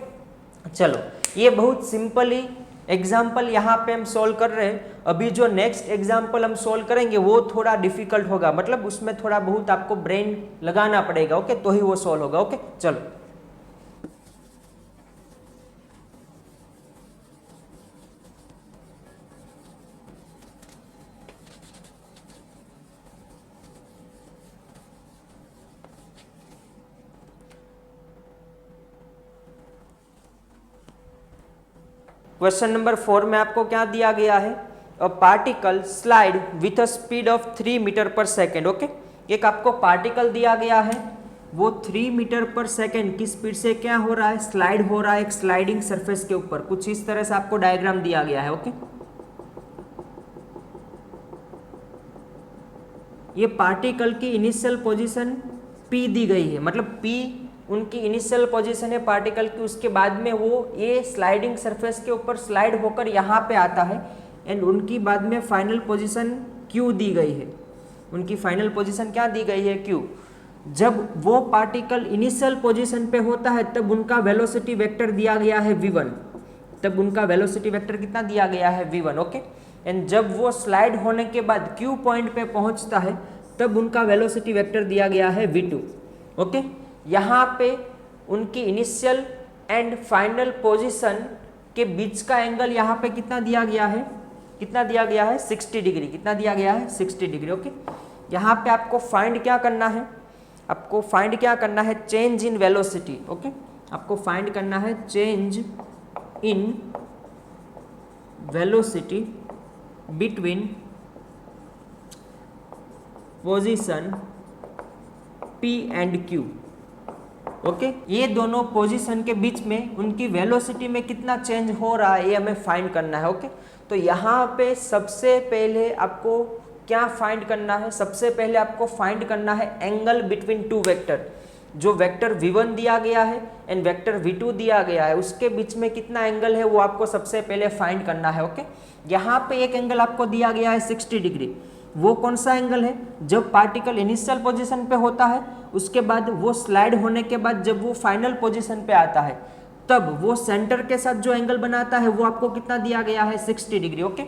चलो ये बहुत सिंपली एग्जाम्पल यहाँ पे हम सॉल्व कर रहे हैं। अभी जो नेक्स्ट एग्जाम्पल हम सॉल्व करेंगे वो थोड़ा डिफिकल्ट होगा, मतलब उसमें थोड़ा बहुत आपको ब्रेन लगाना पड़ेगा। ओके, तो ही वो सॉल्व होगा। ओके, चलो क्वेश्चन नंबर 4 में आपको क्या दिया गया है, a particle slide with a speed of 3 metre per second. Okay, एक आपको पार्टिकल दिया गया है, वो 3 मीटर पर सेकेंड की स्पीड से क्या हो रहा है, स्लाइड हो रहा है एक स्लाइडिंग सरफेस के ऊपर। कुछ इस तरह से आपको डायग्राम दिया गया है। ओके, ये पार्टिकल की इनिशियल पोजीशन P दी गई है, मतलब P उनकी इनिशियल पोजीशन है पार्टिकल की, उसके बाद में वो ये स्लाइडिंग सरफेस के ऊपर स्लाइड होकर यहाँ पे आता है एंड उनकी बाद में फाइनल पोजीशन Q दी गई है। उनकी फाइनल पोजीशन क्या दी गई है, Q। जब वो पार्टिकल इनिशियल पोजीशन पे होता है तब उनका वेलोसिटी वेक्टर दिया गया है v1, तब उनका वेलोसिटी वेक्टर कितना दिया गया है, v1। ओके, एंड जब वो स्लाइड होने के बाद Q पॉइंट पे पहुंचता है तब उनका वेलोसिटी वेक्टर दिया गया है v2। ओके, यहाँ पे उनकी इनिशियल एंड फाइनल पोजीशन के बीच का एंगल यहाँ पे कितना दिया गया है, 60 डिग्री। कितना दिया गया है, 60 डिग्री। ओके, यहाँ पे आपको फाइंड क्या करना है, चेंज इन वेलोसिटी। ओके, आपको फाइंड करना है change in velocity between position P and Q। Okay, ये दोनों पोजीशन के बीच में उनकी वेलोसिटी में कितना चेंज हो रहा है ये हमें फाइंड करना है। ओके, तो यहाँ पे सबसे पहले आपको क्या फाइंड करना है, सबसे पहले आपको फाइंड करना है एंगल बिटवीन टू वेक्टर। जो वेक्टर v1 दिया गया है एंड वेक्टर v2 दिया गया है उसके बीच में कितना एंगल है वो आपको सबसे पहले फाइंड करना है। ओके, यहाँ पे एक एंगल आपको दिया गया है 60 डिग्री। वो कौन सा एंगल है, जब पार्टिकल इनिशियल पोजीशन पे होता है, उसके बाद वो स्लाइड होने के बाद जब वो फाइनल पोजीशन पे आता है तब वो सेंटर के साथ जो एंगल बनाता है वो आपको कितना दिया गया है, 60 डिग्री। ओके,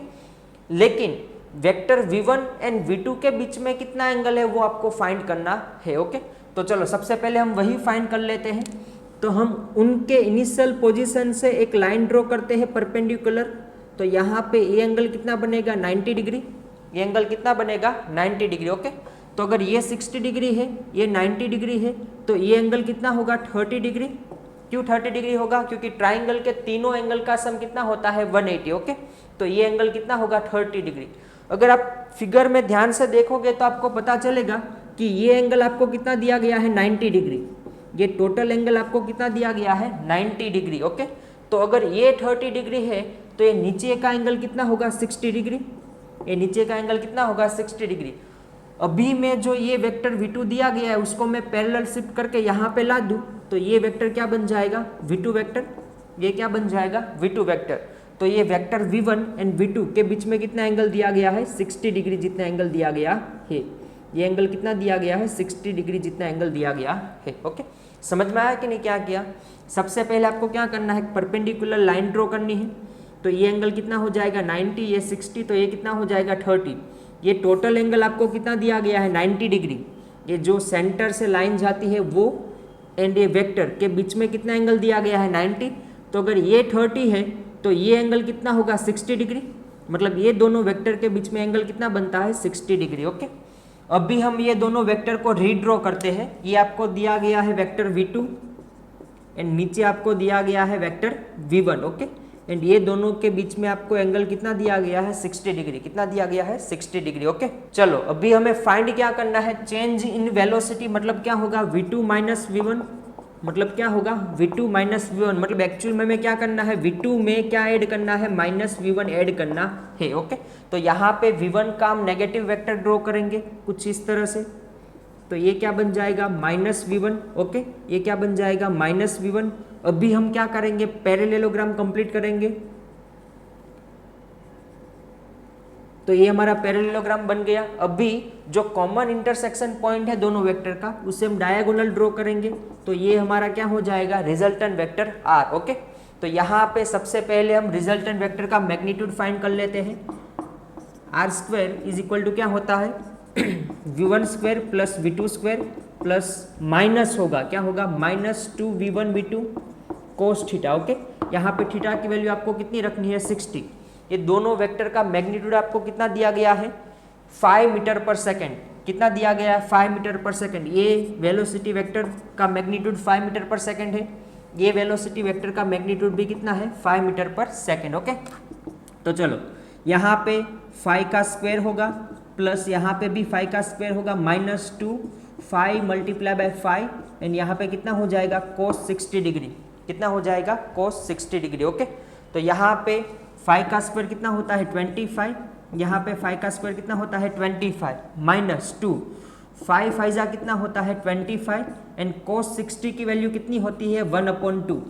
लेकिन वेक्टर v1 एंड v2 के बीच में कितना एंगल है वो आपको फाइंड करना है। ओके, तो चलो सबसे पहले हम वही फाइंड कर लेते हैं। तो हम उनके इनिशियल पोजीशन से एक लाइन ड्रॉ करते हैं परपेंडिकुलर। तो यहाँ पे ये एंगल कितना बनेगा, 90 डिग्री। ये एंगल कितना बनेगा, 90 डिग्री। ओके, तो अगर ये 60 डिग्री है, ये 90 डिग्री है, तो ये एंगल कितना होगा, 30 डिग्री। क्यों 30 डिग्री होगा, क्योंकि ट्राइंगल के तीनों एंगल का सम कितना होता है, 180। ओके, तो ये एंगल कितना होगा, 30 डिग्री। अगर आप फिगर में ध्यान से देखोगे तो आपको पता चलेगा कि ये एंगल आपको कितना दिया गया है, 90 डिग्री। ये टोटल एंगल आपको कितना दिया गया है, 90 डिग्री। ओके, तो अगर ये 30 डिग्री है तो ये नीचे का एंगल कितना होगा, 60 डिग्री। ये नीचे का एंगल कितना होगा, 60 डिग्री। अभी में जो ये वेक्टर v2 दिया गया है उसको मैं पैरेलल शिफ्ट करके यहाँ पे ला दूँ तो ये वेक्टर क्या बन जाएगा, v2 वेक्टर। ये क्या बन जाएगा, v2 वेक्टर। तो ये वेक्टर v1 एंड v2 के बीच में कितना एंगल दिया गया है, 60 डिग्री जितना एंगल दिया गया है। ये एंगल कितना दिया गया है, 60 डिग्री जितना एंगल दिया गया है। ओके, समझ में आया कि नहीं, क्या किया। सबसे पहले आपको क्या करना है, परपेंडिकुलर लाइन ड्रॉ करनी है। तो ये एंगल कितना हो जाएगा, 90, ये 60, तो ये कितना हो जाएगा, 30। ये टोटल एंगल आपको कितना दिया गया है, 90 डिग्री। ये जो सेंटर से लाइन जाती है वो एंड ये वेक्टर के बीच में कितना एंगल दिया गया है, 90। तो अगर ये 30 है तो ये एंगल कितना होगा, 60 डिग्री। मतलब ये दोनों वेक्टर के बीच में एंगल कितना बनता है, 60 डिग्री। ओके, अभी हम ये दोनों वेक्टर को रीड्रॉ करते हैं। ये आपको दिया गया है वेक्टर v2 एंड नीचे आपको दिया गया है वेक्टर v1। ओके, एंड ये दोनों के बीच में आपको एंगल कितना दिया गया है 60 डिग्री। कितना दिया गया है 60 डिग्री। ओके, चलो अभी हमें फाइंड क्या करना है, चेंज इन वेलोसिटी मतलब क्या होगा v2 माइनस v1, मतलब क्या होगा v2 माइनस v1, मतलब एक्चुअल में हमें क्या करना है v2 में क्या ऐड करना है माइनस v1 ऐड करना है। ओके, तो यहाँ पे v1 का हम नेगेटिव वेक्टर ड्रॉ करेंगे कुछ इस तरह से, तो ये क्या बन जाएगा माइनस v1। ओके, ये क्या बन जाएगा माइनस v1। अभी हम क्या करेंगे पैरेललोग्राम कंप्लीट करेंगे, तो ये हमारा पैरेललोग्राम बन गया। अभी जो कॉमन इंटरसेक्शन पॉइंट है दोनों वेक्टर का उसे हम डायगोनल ड्रॉ करेंगे, तो ये हमारा क्या हो जाएगा रिजल्टेंट वेक्टर r। ओके, तो यहाँ पे सबसे पहले हम रिजल्टेंट वेक्टर का मैग्नीट्यूड फाइंड कर लेते हैं। r square is equal to क्या होता है v1 square plus v2 square plus minus होगा क्या होगा minus 2v1 v2 cos theta. Okay, यहाँ पे थीटा की वैल्यू आपको कितनी रखनी है 60। ये दोनों वेक्टर का मैग्नीट्यूड आपको कितना दिया गया है 5 मीटर पर सेकेंड। कितना दिया गया है 5 मीटर पर सेकेंड। ये वेलोसिटी वेक्टर का मैग्नीट्यूड 5 मीटर पर सेकेंड है, ये वेलोसिटी वेक्टर का मैग्नीट्यूड भी कितना है 5 मीटर पर सेकेंड। ओके, तो चलो यहाँ पे 5 का स्क्वायर होगा प्लस यहाँ पे भी 5 का स्क्वायर होगा माइनस 2 5 मल्टीप्लाई बाय 5 एंड यहाँ पे कितना हो जाएगा कोस 60 डिग्री। कितना हो जाएगा कोस 60 डिग्री। ओके, तो यहाँ पे 5 का स्क्वायर कितना होता है 25, यहाँ पे 5 का स्क्वायर कितना होता है 25 माइनस 2 5 फाइजा कितना होता है 25 एंड कोस 60 की वैल्यू कितनी होती है 1/2।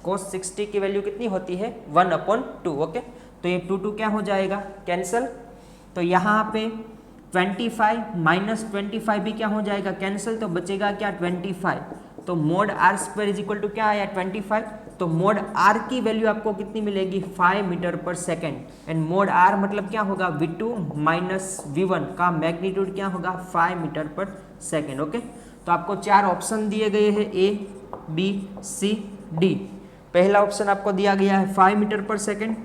कोस 60 की वैल्यू कितनी होती है 1/2। ओके, तो ये 2 क्या हो जाएगा कैंसल, तो यहाँ पे 25 माइनस 25 भी क्या हो जाएगा कैंसिल, तो बचेगा क्या 25। तो mod r square is equal to क्या आया 25। तो मोड r की वैल्यू आपको कितनी मिलेगी 5 metre per second and mode r मतलब क्या होगा v2 माइनस v1 का मैग्नीट्यूड क्या होगा 5 मीटर पर सेकेंड। ओके, तो आपको 4 ऑप्शन दिए गए हैं A B C D। पहला ऑप्शन आपको दिया गया है 5 मीटर पर सेकेंड,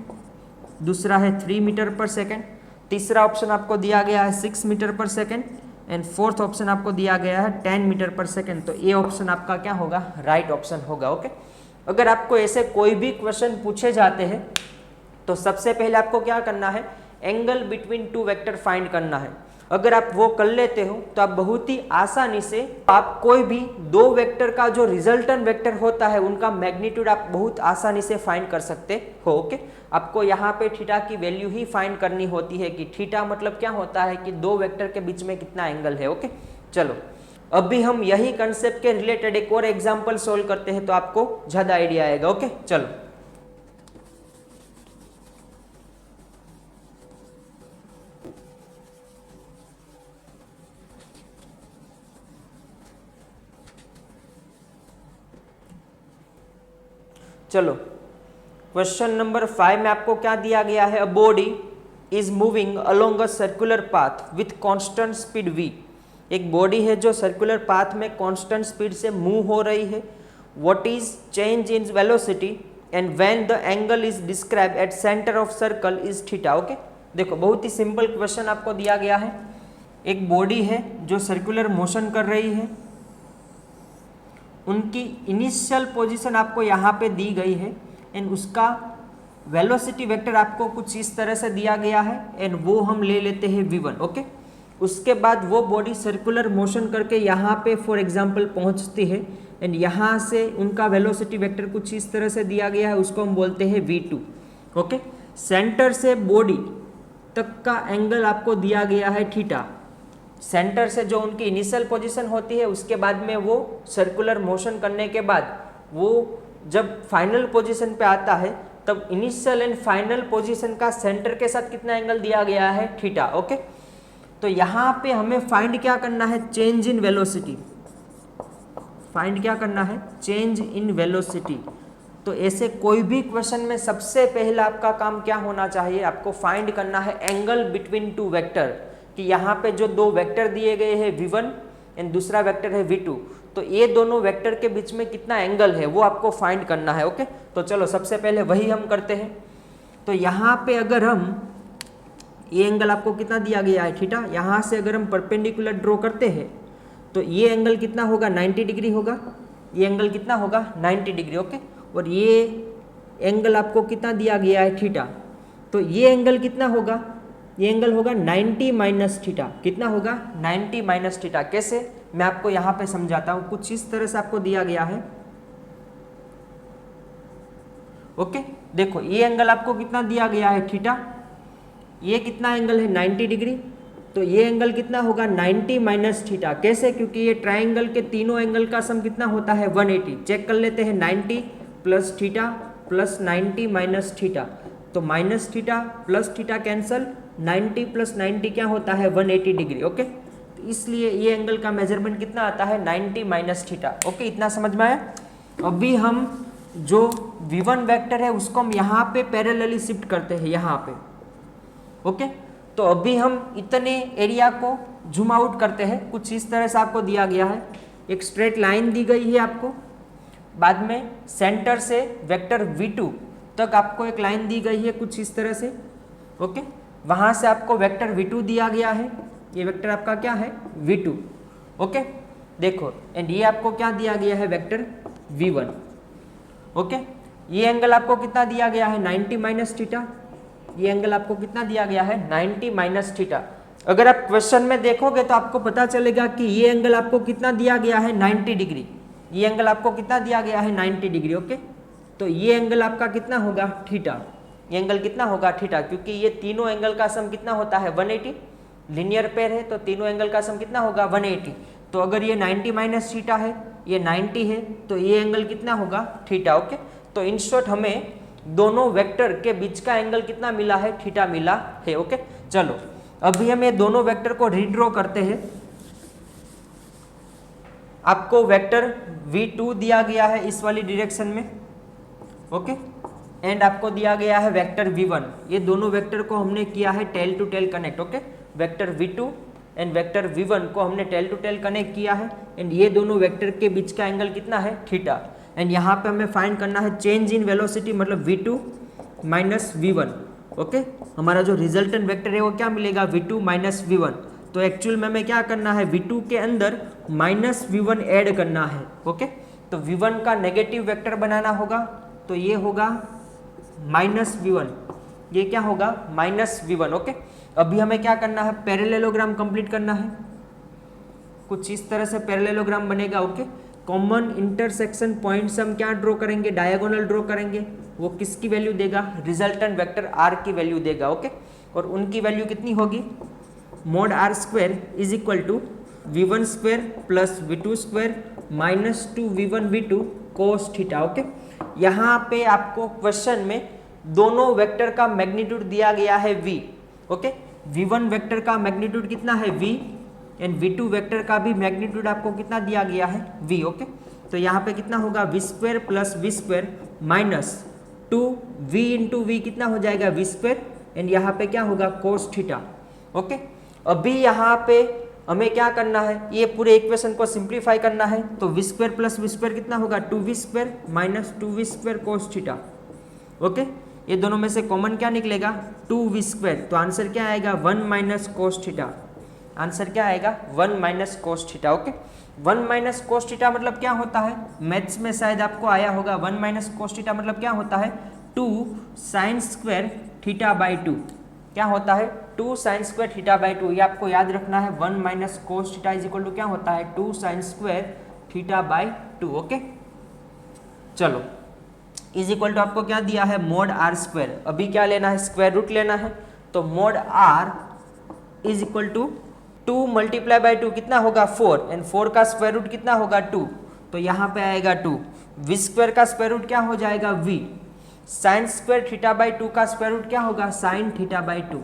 दूसरा है 3 मीटर पर सेकेंड, तीसरा ऑप्शन आपको दिया गया है 6 metre per second and fourth option आपको दिया गया है 10 मीटर पर सेकेंड। तो ये ऑप्शन आपका क्या होगा राइट ऑप्शन होगा। ओके, अगर आपको ऐसे कोई भी क्वेश्चन पूछे जाते हैं तो सबसे पहले आपको क्या करना है एंगल बिटवीन 2 वेक्टर फाइंड करना है। अगर आप वो कर लेते हो तो आप बहुत ही आसानी से आप कोई भी 2 वेक्टर का जो रिजल्टेंट वेक्टर होता है उनका मैग्नीट्यूड आप बहुत आसानी से फाइंड कर सकते हो। ओके, आपको यहाँ पे थीटा की वैल्यू ही फाइंड करनी होती है कि थीटा मतलब क्या होता है कि 2 वेक्टर के बीच में कितना एंगल है। ओके, चलो अभी हम यही कंसेप्ट के रिलेटेड एक और एग्जाम्पल सोल्व करते हैं तो आपको ज्यादा आइडिया आएगा। ओके, चलो चलो क्वेश्चन नंबर 5 में आपको क्या दिया गया है, a body is moving along a circular path with constant speed v। एक बॉडी है जो सर्कुलर पाथ में कांस्टेंट स्पीड से मूव हो रही है। What is change in velocity and when the angle is describe at centre of circle is theta. Okay, देखो बहुत ही सिंपल क्वेश्चन आपको दिया गया है। एक बॉडी है जो सर्कुलर मोशन कर रही है, उनकी इनिशियल पोजीशन आपको यहाँ पे दी गई है एंड उसका वेलोसिटी वेक्टर आपको कुछ इस तरह से दिया गया है एंड वो हम ले लेते हैं v1। ओके, उसके बाद वो बॉडी सर्कुलर मोशन करके यहाँ पे फॉर एग्जांपल पहुँचती है एंड यहाँ से उनका वेलोसिटी वेक्टर कुछ इस तरह से दिया गया है, उसको हम बोलते हैं v2। ओके, सेंटर से बॉडी तक का एंगल आपको दिया गया है थीटा। सेंटर से जो उनकी इनिशियल पोजीशन होती है उसके बाद में वो सर्कुलर मोशन करने के बाद वो जब फाइनल पोजीशन पे आता है तब इनिशियल एंड फाइनल पोजीशन का सेंटर के साथ कितना एंगल दिया गया है थीटा। ओके, तो यहाँ पे हमें फाइंड क्या करना है चेंज इन वेलोसिटी। फाइंड क्या करना है चेंज इन वेलोसिटी। तो ऐसे कोई भी क्वेश्चन में सबसे पहला आपका काम क्या होना चाहिए, आपको फाइंड करना है एंगल बिटवीन 2 वेक्टर कि यहाँ पे जो 2 वेक्टर दिए गए हैं v1 एंड दूसरा वेक्टर है v2, तो ये दोनों वेक्टर के बीच में कितना एंगल है वो आपको फाइंड करना है। ओके, तो चलो सबसे पहले वही हम करते हैं। तो यहाँ पे अगर हम ये एंगल आपको कितना दिया गया है थीटा। यहाँ से अगर हम परपेंडिकुलर ड्रॉ करते हैं तो ये एंगल कितना होगा 90 डिग्री होगा, ये एंगल कितना होगा 90 डिग्री। ओके, और ये एंगल आपको कितना दिया गया है थीटा, तो ये एंगल कितना होगा, ये एंगल होगा 90 माइनस थीटा। कितना होगा 90 माइनस थीटा। कैसे, मैं आपको यहाँ पे समझाता हूँ। कुछ इस तरह से आपको दिया गया है। ओके, देखो ये एंगल आपको कितना दिया गया है थीटा, ये कितना एंगल है 90 डिग्री, तो ये एंगल कितना होगा 90 माइनस थीटा। कैसे, क्योंकि ये ट्राइंगल के तीनों एंगल का सम कितना होता है 180। चेक कर लेते हैं, 90 plus theta plus 90 minus theta, तो minus theta plus theta cancel, 90 plus 90 क्या होता है 180 डिग्री। ओके, तो इसलिए ये एंगल का मेजरमेंट कितना आता है 90 माइनस थीटा। ओके, इतना समझ में आया। अभी हम जो v1 वेक्टर है उसको हम यहाँ पे पैरेलली शिफ्ट करते हैं यहाँ पे। ओके, तो अभी हम इतने एरिया को जूम आउट करते हैं। कुछ इस तरह से आपको दिया गया है, एक स्ट्रेट लाइन दी गई है आपको, बाद में सेंटर से वेक्टर v2 तक आपको एक लाइन दी गई है कुछ इस तरह से। ओके, वहाँ से आपको वेक्टर v2 दिया गया है, ये वेक्टर आपका क्या है v2। ओके, देखो, एंड ये आपको क्या दिया गया है वेक्टर v1। ओके, ये एंगल आपको कितना दिया गया है 90 माइनस थीटा, ये एंगल आपको कितना दिया गया है 90 माइनस थीटा। अगर आप क्वेश्चन में देखोगे तो आपको पता चलेगा कि ये एंगल आपको कितना दिया गया है 90 डिग्री, ये एंगल आपको कितना दिया गया है 90 डिग्री। ओके, तो ये एंगल आपका कितना होगा थीटा, ये एंगल कितना होगा थीटा, क्योंकि ये तीनों एंगल का सम कितना होता है 180। लीनियर पेयर है तो तीनों एंगल का सम कितना होगा 180। तो अगर ये 90 माइनस थीटा है, ये 90 है, तो ये एंगल कितना होगा थीटा। ओके, तो इन शॉर्ट हमें दोनों वेक्टर के बीच का एंगल कितना मिला है थीटा मिला है। ओके, चलो अभी हम ये दोनों वेक्टर को रीड्रॉ करते हैं। आपको वेक्टर v2 दिया गया है इस वाली डायरेक्शन में। ओके, एंड आपको दिया गया है वेक्टर v1। ये दोनों वेक्टर को हमने किया है tail to tail connect. Okay, vector v2 and vector v1 को हमने टेल टू टेल कनेक्ट किया है, एंड ये दोनों वेक्टर के बीच का एंगल कितना है थीटा। एंड यहाँ पे हमें फाइंड करना है चेंज इन वेलोसिटी, मतलब v2 माइनस v1। ओके, हमारा जो रिजल्टेंट वेक्टर है वो क्या मिलेगा v2 माइनस v1। तो एक्चुअल में हमें क्या करना है v2 के अंदर माइनस v1 ऐड करना है। ओके, तो v1 का नेगेटिव वेक्टर बनाना होगा, तो ये होगा माइनस v1, ये क्या होगा माइनस v1। ओके, अभी हमें क्या करना है पैरेललोग्राम कंप्लीट करना है। कुछ इस तरह से पैरेललोग्राम बनेगा। ओके, कॉमन इंटरसेक्शन पॉइंट्स हम क्या ड्रॉ करेंगे, डायगोनल ड्रॉ करेंगे। वो किसकी वैल्यू देगा, रिजल्टेंट वेक्टर r की वैल्यू देगा। ओके, और उनकी वैल्यू कितनी होगी, mod r square is equal to v1 square plus v2 square minus 2v1 v2 cos theta. Okay, यहाँ पे आपको क्वेश्चन में दोनों वेक्टर का मैग्नीट्यूड दिया गया है v। ओके, v1 वेक्टर का मैग्नीट्यूड कितना है v, एंड v2 वेक्टर का भी मैग्नीट्यूड आपको कितना दिया गया है v। ओके, तो यहाँ पे कितना होगा v square plus v square minus 2v into v कितना हो जाएगा v स्क्वायर, एंड यहाँ पे क्या होगा कोस थीटा। ओके, अभी यहाँ पे हमें क्या करना है, ये पूरे इक्वेशन को सिंप्लीफाई करना है। तो v square plus v square कितना होगा 2v square minus 2v square कोस थीटा। ओके, ये दोनों में से कॉमन क्या निकलेगा 2v स्क्वायर, तो आंसर क्या आएगा 1 माइनस कोस थीटा। आंसर क्या आएगा 1 minus cos theta. Okay, 1 minus cos theta मतलब क्या होता है, मैथ्स में शायद आपको आया होगा। 1 माइनस कोस थीटा मतलब क्या होता है 2 साइन स्क्वायर थीटा बाई 2। क्या होता है 2 साइन स्क्वायर थीटा बाई 2, ये आपको याद रखना है। 1 minus cos theta is equal to क्या होता है 2 sine square theta by 2। Okay, चलो इज इक्वल टू आपको क्या दिया है मोड r स्क्वायर। अभी क्या लेना है स्क्वायर रूट लेना है, तो mod r is equal to 2 multiply by 2 कितना होगा 4, एंड 4 का स्क्वायर रूट कितना होगा 2, तो यहाँ पे आएगा 2। v स्क्वायर का स्क्वायर रूट क्या हो जाएगा v, sign square theta by 2 का स्क्वायर रूट क्या होगा साइन थीटा बाई 2।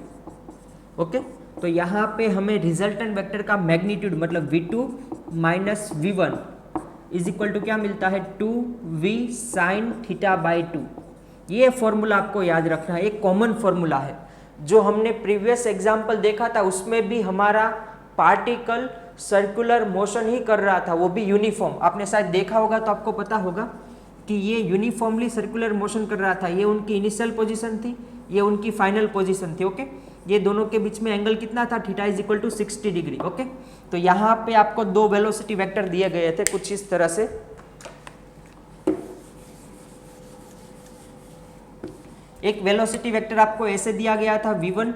ओके, तो यहाँ पे हमें रिजल्टेंट वेक्टर का मैग्नीट्यूड मतलब v2 minus v1 is equal to क्या मिलता है 2v साइन थीटा बाई 2। ये फॉर्मूला आपको याद रखना है, एक कॉमन फॉर्मूला है जो हमने प्रीवियस एग्जाम्पल देखा था, उसमें भी हमारा पार्टिकल सर्कुलर मोशन ही कर रहा था, वो भी यूनिफॉर्म। आपने शायद देखा होगा तो आपको पता होगा कि ये यूनिफॉर्मली सर्कुलर मोशन कर रहा था। ये उनकी इनिशियल पोजीशन थी, ये उनकी फाइनल पोजीशन थी। ओके, ये दोनों के बीच में एंगल कितना था, theta is equal to 60 degree. Okay, तो यहाँ पे आपको दो वेलोसिटी वेक्टर दिए गए थे कुछ इस तरह से। एक वेलोसिटी वेक्टर आपको ऐसे दिया गया था v1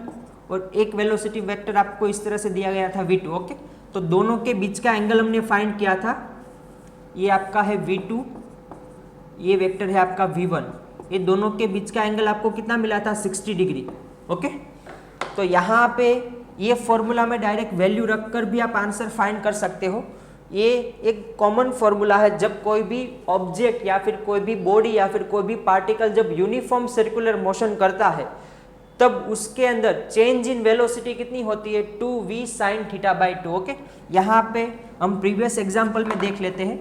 और एक वेलोसिटी वेक्टर आपको इस तरह से दिया गया था v2। ओके, तो दोनों के बीच का एंगल हमने फाइंड किया था, ये आपका है v2, ये वेक्टर है आपका v1, ये दोनों के बीच का एंगल आपको कितना मिला था, 60 डिग्री। ओके, तो यहाँ पे ये फॉर्मूला में डायरेक्ट वैल्यू रखकर भी आप आंसर फाइंड कर सकते हो। ये एक कॉमन फॉर्मूला है, जब कोई भी ऑब्जेक्ट या फिर कोई भी बॉडी या फिर कोई भी पार्टिकल जब यूनिफॉर्म सर्कुलर मोशन करता है तब उसके अंदर चेंज इन वेलोसिटी कितनी होती है, 2v sin theta by 2। Okay, यहाँ पे हम प्रीवियस एग्जाम्पल में देख लेते हैं।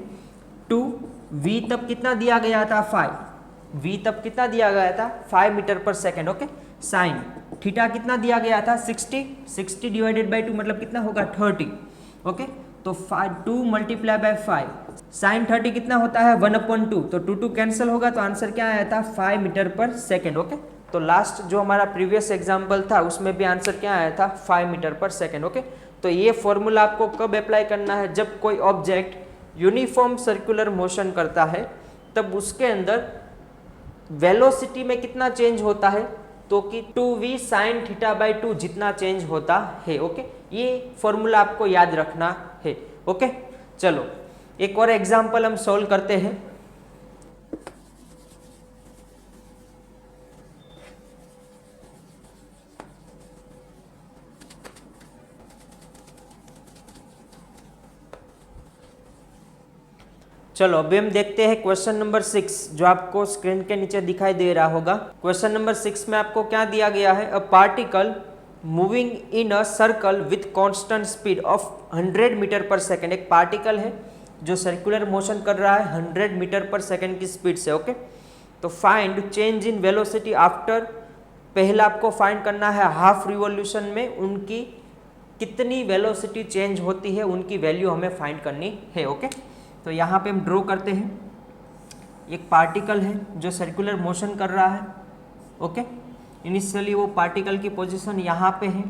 2v तब कितना दिया गया था, 5v तब कितना दिया गया था, 5 metre per second. Okay, sine theta कितना दिया गया था, 60 डिवाइडेड बाई 2 मतलब कितना होगा, 30। ओके, तो 2 मल्टीप्लाई बाय 5, साइन 30 कितना होता है, 1/2, तो 2 कैंसिल होगा, तो आंसर क्या आया था, 5 मीटर पर सेकेंड। ओके, तो लास्ट जो हमारा प्रीवियस एग्जाम्पल था उसमें भी आंसर क्या आया था, 5 मीटर पर सेकेंड। ओके, तो ये फॉर्मूला आपको कब अप्लाई करना है, जब कोई ऑब्जेक्ट यूनिफॉर्म सर्कुलर मोशन करता है तब उसके अंदर वेलोसिटी में कितना चेंज होता है, तो कि 2v sin थीटा बाई 2 जितना चेंज होता है। ओके, ये फॉर्मूला आपको याद रखना है। ओके, चलो एक और एग्जांपल हम सॉल्व करते हैं। चलो अभी हम देखते हैं क्वेश्चन नंबर 6 जो आपको स्क्रीन के नीचे दिखाई दे रहा होगा। क्वेश्चन नंबर 6 में आपको क्या दिया गया है, a particle moving in a circle with constant speed of 100 metre per second. एक पार्टिकल है जो सर्कुलर मोशन कर रहा है 100 मीटर पर सेकेंड की स्पीड से। ओके, तो find change in velocity after, पहला आपको फाइंड करना है हाफ रिवॉल्यूशन में उनकी कितनी वेलोसिटी चेंज होती है, उनकी वैल्यू हमें फाइंड करनी है। ओके, तो यहाँ पे हम ड्रॉ करते हैं, एक पार्टिकल है जो सर्कुलर मोशन कर रहा है। ओके, इनिशियली वो पार्टिकल की पोजीशन यहाँ पे है,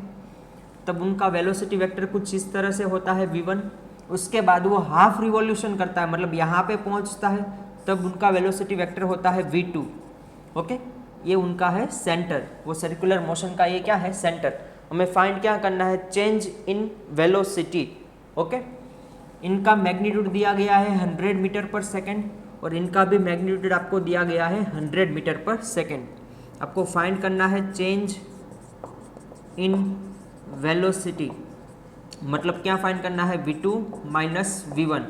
तब उनका वेलोसिटी वेक्टर कुछ इस तरह से होता है v1। उसके बाद वो हाफ रिवॉल्यूशन करता है, मतलब यहाँ पे पहुँचता है, तब उनका वेलोसिटी वेक्टर होता है v2। ओके, ये उनका है सेंटर, वो सर्कुलर मोशन का ये क्या है, सेंटर। हमें फाइंड क्या करना है, चेंज इन वेलोसिटी। ओके, इनका मैग्नीट्यूड दिया गया है 100 मीटर पर सेकेंड और इनका भी मैग्नीट्यूड आपको दिया गया है 100 मीटर पर सेकेंड। आपको फाइंड करना है चेंज इन वेलोसिटी, मतलब क्या फाइंड करना है, v2 माइनस v1।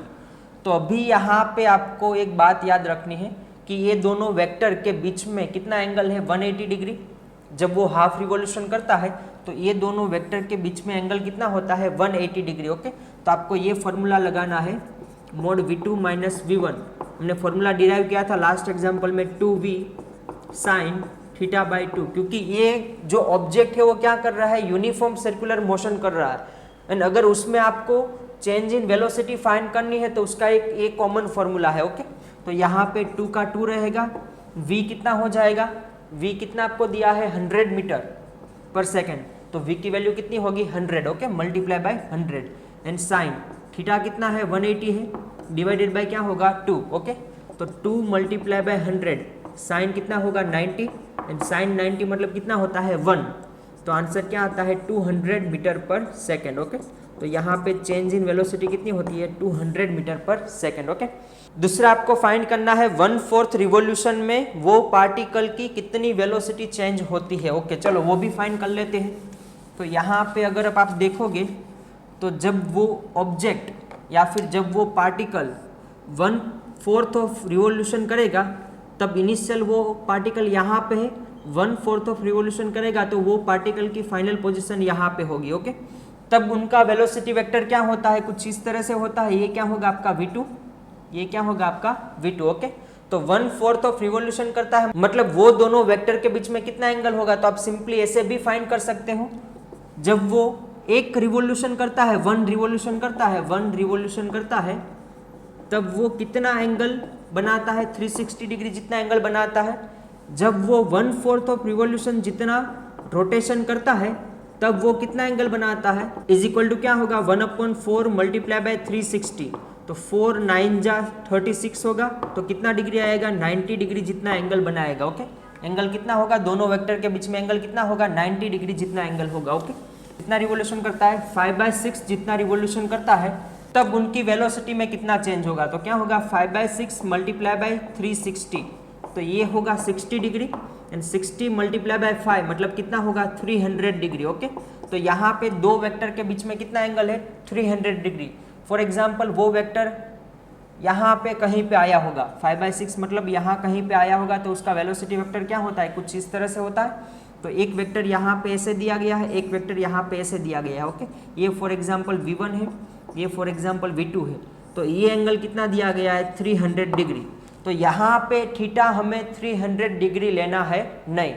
तो अभी यहाँ पे आपको एक बात याद रखनी है कि ये दोनों वेक्टर के बीच में कितना एंगल है, 180 डिग्री। जब वो हाफ रिवॉल्यूशन करता है तो ये दोनों वेक्टर के बीच में एंगल कितना होता है, 180 डिग्री। ओके, तो आपको ये फॉर्मूला लगाना है मोड v2 माइनस v1। हमने फॉर्मूला डिराइव किया था लास्ट एग्जांपल में 2v sin थीटा बाई 2, क्योंकि ये जो ऑब्जेक्ट है वो क्या कर रहा है, यूनिफॉर्म सर्कुलर मोशन कर रहा है। एंड अगर उसमें आपको चेंज इन वेलोसिटी फाइंड करनी है तो उसका एक कॉमन फॉर्मूला है। ओके, तो यहाँ पे 2 का 2 रहेगा, v कितना हो जाएगा, v कितना आपको दिया है 100 मीटर पर सेकेंड, तो v की वैल्यू कितनी होगी 100। Okay, multiply by 100 and sine theta कितना है 180 है, डिवाइडेड बाय क्या होगा 2। ओके, तो 2 मल्टीप्लाई बाय 100, साइन कितना होगा 90 एंड साइन 90 मतलब कितना होता है 1, तो आंसर क्या आता है 200 मीटर पर सेकेंड। ओके, तो यहाँ पे चेंज इन वेलोसिटी कितनी होती है 200 मीटर पर सेकेंड। ओके, दूसरा आपको फाइंड करना है 1/4 रिवॉल्यूशन में वो पार्टिकल की कितनी वेलोसिटी चेंज होती है। ओके, चलो वो भी फाइंड कर लेते हैं। तो यहाँ पे अगर आप देखोगे तो जब वो ऑब्जेक्ट या फिर जब वो पार्टिकल 1/4 ऑफ रिवॉल्यूशन करेगा तब इनिशियल वो पार्टिकल यहाँ पे है, 1/4 ऑफ रिवॉल्यूशन करेगा तो वो पार्टिकल की फाइनल पोजीशन यहाँ पे होगी। ओके, तब उनका वेलोसिटी वेक्टर क्या होता है, कुछ इस तरह से होता है, ये क्या होगा आपका v2, ये क्या होगा आपका v2। ओके, तो 1/4 ऑफ रिवॉल्यूशन करता है, मतलब वो दोनों वेक्टर के बीच में कितना एंगल होगा, तो आप सिंपली ऐसे भी फाइंड कर सकते हो, जब वो एक रिवॉल्यूशन करता है, 1 रिवॉल्यूशन करता है, 1 रिवॉल्यूशन करता है, तब वो कितना एंगल बनाता है, 360 डिग्री जितना एंगल बनाता है। जब वो 1/4 ऑफ रिवॉल्यूशन जितना रोटेशन करता है तब वो कितना एंगल बनाता है, इज इक्वल टू क्या होगा 1/4 मल्टीप्लाई बाय 360, तो 4 9 जा 36 होगा, तो कितना डिग्री आएगा 90 डिग्री जितना एंगल बनाएगा। ओके, एंगल कितना होगा, दोनों वेक्टर के बीच में एंगल कितना होगा 90 डिग्री जितना एंगल होगा। ओके, कितना रिवोल्यूशन करता है 5/6 जितना रिवोल्यूशन करता है, तब उनकी वेलोसिटी में कितना चेंज होगा, तो क्या होगा 5/6 मल्टीप्लाई बाय 360, तो ये होगा 60 डिग्री एंड 60 मल्टीप्लाई बाय 5 मतलब कितना होगा 300 डिग्री। ओके, तो यहाँ पे दो वेक्टर के बीच में कितना एंगल है 300 डिग्री। फॉर एग्जाम्पल वो वेक्टर यहाँ पे कहीं पे आया होगा 5/6 मतलब यहाँ कहीं पे आया होगा, तो उसका वेलोसिटी वेक्टर क्या होता है, कुछ इस तरह से होता है। तो एक वेक्टर यहाँ पे ऐसे दिया गया है, एक वेक्टर यहाँ पे ऐसे दिया गया है। ओके, ये फॉर एग्जाम्पल v1 है, ये फॉर एग्जाम्पल v2 है, तो ये एंगल कितना दिया गया है 300 डिग्री। तो यहाँ पे थीटा हमें 300 डिग्री लेना है नहीं,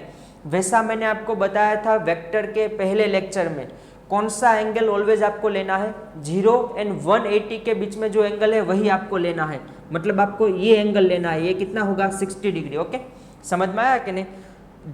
वैसा मैंने आपको बताया था वेक्टर के पहले लेक्चर में। कौन सा एंगल ऑलवेज आपको लेना है, 0 एंड 180 के बीच में जो एंगल है वही आपको लेना है, मतलब आपको ये एंगल लेना है, ये कितना होगा 60 डिग्री। ओके, समझ में आया कि नहीं,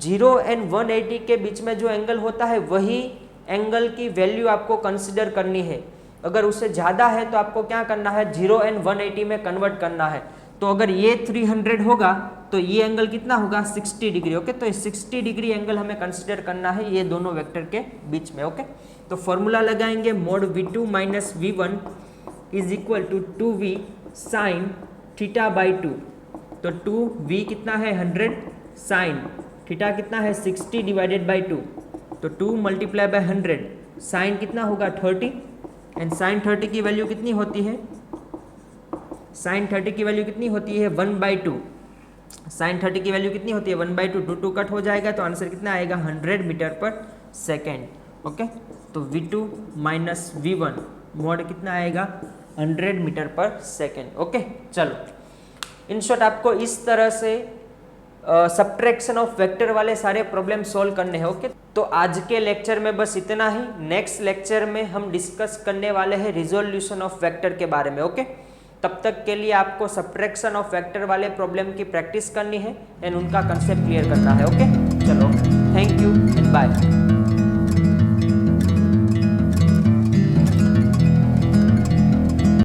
0 एंड 180 के बीच में जो एंगल होता है वही एंगल की वैल्यू आपको कंसिडर करनी है। अगर उससे ज़्यादा है तो आपको क्या करना है 0 एंड 180 में कन्वर्ट करना है। तो अगर ये 300 होगा तो ये एंगल कितना होगा 60 डिग्री। ओके, तो 60 डिग्री एंगल हमें कंसिडर करना है ये दोनों वेक्टर के बीच में। ओके, तो फॉर्मूला लगाएंगे mod v2 minus v1 is equal to 2v sine theta by 2। तो 2v कितना है 100, साइन थीटा कितना है 60 डिवाइडेड बाई 2, तो 2 मल्टीप्लाई बाय 100, साइन कितना होगा 30 एंड साइन 30 की वैल्यू कितनी होती है, साइन 30 की वैल्यू कितनी होती है 1/2। साइन 30 की वैल्यू कितनी होती है 1/2, 2 कट हो जाएगा तो आंसर कितना आएगा 100 मीटर पर सेकेंड। ओके, तो v2 माइनस v1 मोड कितना आएगा 100 मीटर पर सेकेंड। ओके, चलो इन शॉर्ट आपको इस तरह से सब्ट्रैक्शन ऑफ वेक्टर वाले सारे प्रॉब्लम सॉल्व करने हैं। ओके, तो आज के लेक्चर में बस इतना ही। नेक्स्ट लेक्चर में हम डिस्कस करने वाले हैं रिजोल्यूशन ऑफ वेक्टर के बारे में। ओके, तब तक के लिए आपको सब्ट्रैक्शन ऑफ वेक्टर वाले प्रॉब्लम की प्रैक्टिस करनी है एंड उनका कंसेप्ट क्लियर करना है। ओके, चलो, थैंक यू एंड बाय।